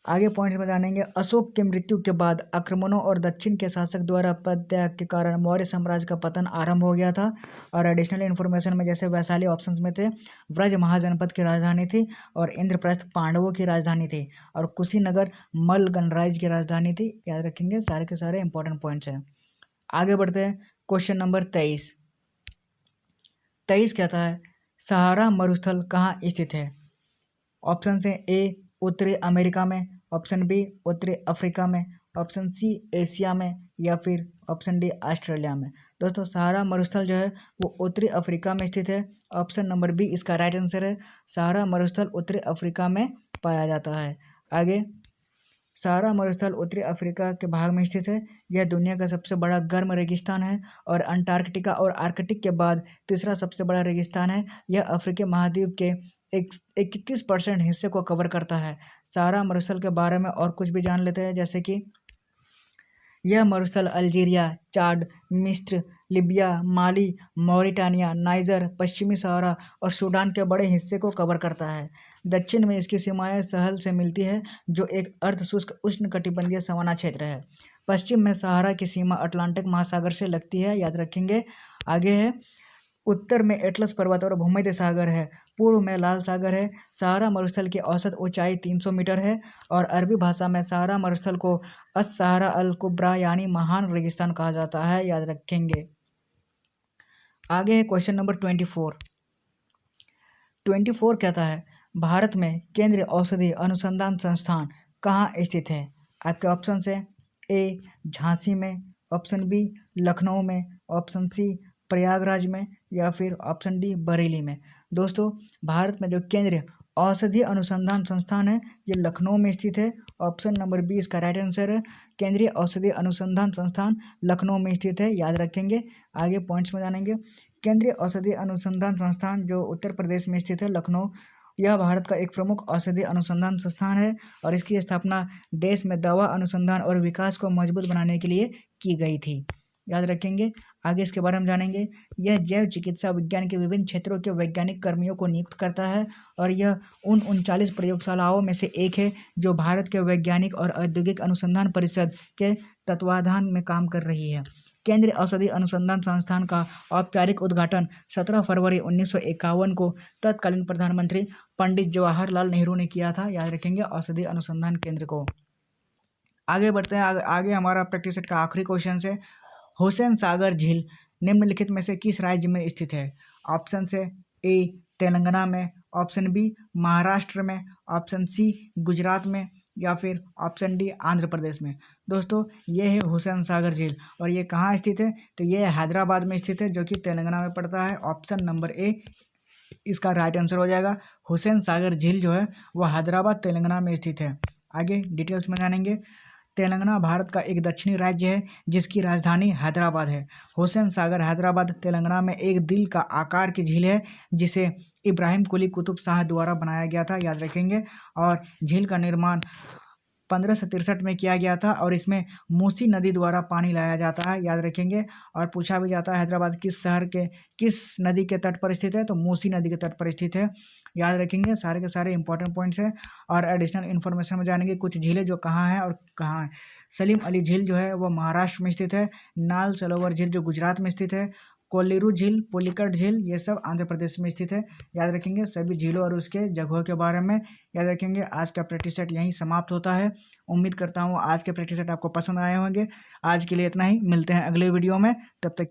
आगे पॉइंट्स में जानेंगे। अशोक की मृत्यु के बाद आक्रमणों और दक्षिण के शासक द्वारा पदत्याग के कारण मौर्य साम्राज्य का पतन आरंभ हो गया था। और एडिशनल इन्फॉर्मेशन में जैसे वैशाली ऑप्शंस में थे, ब्रज महाजनपद की राजधानी थी, और इंद्रप्रस्थ पांडवों की राजधानी थी, और कुशीनगर मल्ल गणराज्य की राजधानी थी, याद रखेंगे। सारे के सारे इंपॉर्टेंट पॉइंट्स हैं। आगे बढ़ते हैं क्वेश्चन नंबर 23 कहता है सहारा मरुस्थल कहाँ स्थित है? ऑप्शन से ए उत्तरी अमेरिका में, ऑप्शन बी उत्तरी अफ्रीका में, ऑप्शन सी एशिया में, या फिर ऑप्शन डी ऑस्ट्रेलिया में। दोस्तों, सहारा मरुस्थल जो है वो उत्तरी अफ्रीका में स्थित है। ऑप्शन नंबर बी इसका राइट आंसर है। सहारा मरुस्थल उत्तरी अफ्रीका में पाया जाता है। आगे, सहारा मरुस्थल उत्तरी अफ्रीका के भाग में स्थित है। यह दुनिया का सबसे बड़ा गर्म रेगिस्तान है, और अंटार्कटिका और आर्कटिक के बाद तीसरा सबसे बड़ा रेगिस्तान है। यह अफ्रीकी महाद्वीप के 31% हिस्से को कवर करता है। सहारा मरुस्थल के बारे में और कुछ भी जान लेते हैं, जैसे कि यह मरुस्थल अल्जीरिया, चाड, मिस्र, लीबिया, माली, मॉरिटानिया, नाइजर, पश्चिमी सहारा और सूडान के बड़े हिस्से को कवर करता है। दक्षिण में इसकी सीमाएं सहल से मिलती है, जो एक अर्धशुष्क उष्णकटिबंधीय सवाना क्षेत्र है। पश्चिम में सहारा की सीमा अटलांटिक महासागर से लगती है, याद रखेंगे। आगे है, उत्तर में एटलस पर्वत और भूमध्य सागर है। पूर्व में लाल सागर है। सहारा मरुस्थल की औसत ऊंचाई 300 मीटर है, और अरबी भाषा में सहारा मरुस्थल को अस-सहारा अल कुब्रा यानी महान रेगिस्तान कहा जाता है, याद रखेंगे। आगे है क्वेश्चन नंबर 24 कहता है भारत में केंद्रीय औषधि अनुसंधान संस्थान कहाँ स्थित है? आपके ऑप्शन है ए झांसी में, ऑप्शन बी लखनऊ में, ऑप्शन सी प्रयागराज में, या फिर ऑप्शन डी बरेली में। दोस्तों, भारत में जो केंद्रीय औषधि अनुसंधान संस्थान है, ये लखनऊ में स्थित है। ऑप्शन नंबर बी इसका राइट आंसर है। केंद्रीय औषधि अनुसंधान संस्थान लखनऊ में स्थित है, याद रखेंगे। आगे पॉइंट्स में जानेंगे। केंद्रीय औषधि अनुसंधान संस्थान जो उत्तर प्रदेश में स्थित है, लखनऊ, यह भारत का एक प्रमुख औषधि अनुसंधान संस्थान है और इसकी स्थापना देश में दवा अनुसंधान और विकास को मजबूत बनाने के लिए की गई थी, याद रखेंगे। आगे इसके बारे में जानेंगे। यह जैव चिकित्सा विज्ञान के विभिन्न क्षेत्रों के वैज्ञानिक कर्मियों को नियुक्त करता है और यह उन 39 प्रयोगशालाओं में से एक है जो भारत के वैज्ञानिक और औद्योगिक अनुसंधान परिषद के तत्वाधान में काम कर रही है। केंद्रीय औषधि अनुसंधान संस्थान का औपचारिक उद्घाटन 17 फरवरी 1951 को तत्कालीन प्रधानमंत्री पंडित जवाहरलाल नेहरू ने किया था, याद रखेंगे, औषधि अनुसंधान केंद्र को। आगे बढ़ते हैं। आगे हमारा प्रैक्टिस सेट का आखिरी क्वेश्चन है। हुसैन सागर झील निम्नलिखित में से किस राज्य में स्थित है? ऑप्शन से ए तेलंगाना में, ऑप्शन बी महाराष्ट्र में, ऑप्शन सी गुजरात में, या फिर ऑप्शन डी आंध्र प्रदेश में। दोस्तों ये है हुसैन सागर झील और ये कहाँ स्थित है? तो ये हैदराबाद में स्थित है, जो कि तेलंगाना में पड़ता है। ऑप्शन नंबर ए इसका राइट आंसर हो जाएगा। हुसैन सागर झील जो है वह हैदराबाद तेलंगाना में स्थित है। आगे डिटेल्स में जानेंगे। तेलंगाना भारत का एक दक्षिणी राज्य है जिसकी राजधानी हैदराबाद है। हुसैन सागर हैदराबाद तेलंगाना में एक दिल का आकार की झील है जिसे इब्राहिम कुली कुतुब शाह द्वारा बनाया गया था, याद रखेंगे। और झील का निर्माण 1563 में किया गया था और इसमें मूसी नदी द्वारा पानी लाया जाता है, याद रखेंगे। और पूछा भी जाता है हैदराबाद किस शहर के किस नदी के तट पर स्थित है? तो मूसी नदी के तट पर स्थित है, याद रखेंगे। सारे के सारे इंपॉर्टेंट पॉइंट्स हैं और एडिशनल इन्फॉर्मेशन में जानेंगे कुछ झीलें जो कहाँ हैं और कहाँ है। सलीम अली झील जो है वो महाराष्ट्र में स्थित है। नाल सरोवर झील जो गुजरात में स्थित है। कोल्लिरू झील, पुलिकट झील, ये सब आंध्र प्रदेश में स्थित है, याद रखेंगे। सभी झीलों और उसके जगहों के बारे में याद रखेंगे। आज का प्रैक्टिस सेट यहीं समाप्त होता है। उम्मीद करता हूँ आज के प्रैक्टिस सेट आपको पसंद आए होंगे। आज के लिए इतना ही, मिलते हैं अगले वीडियो में, तब तक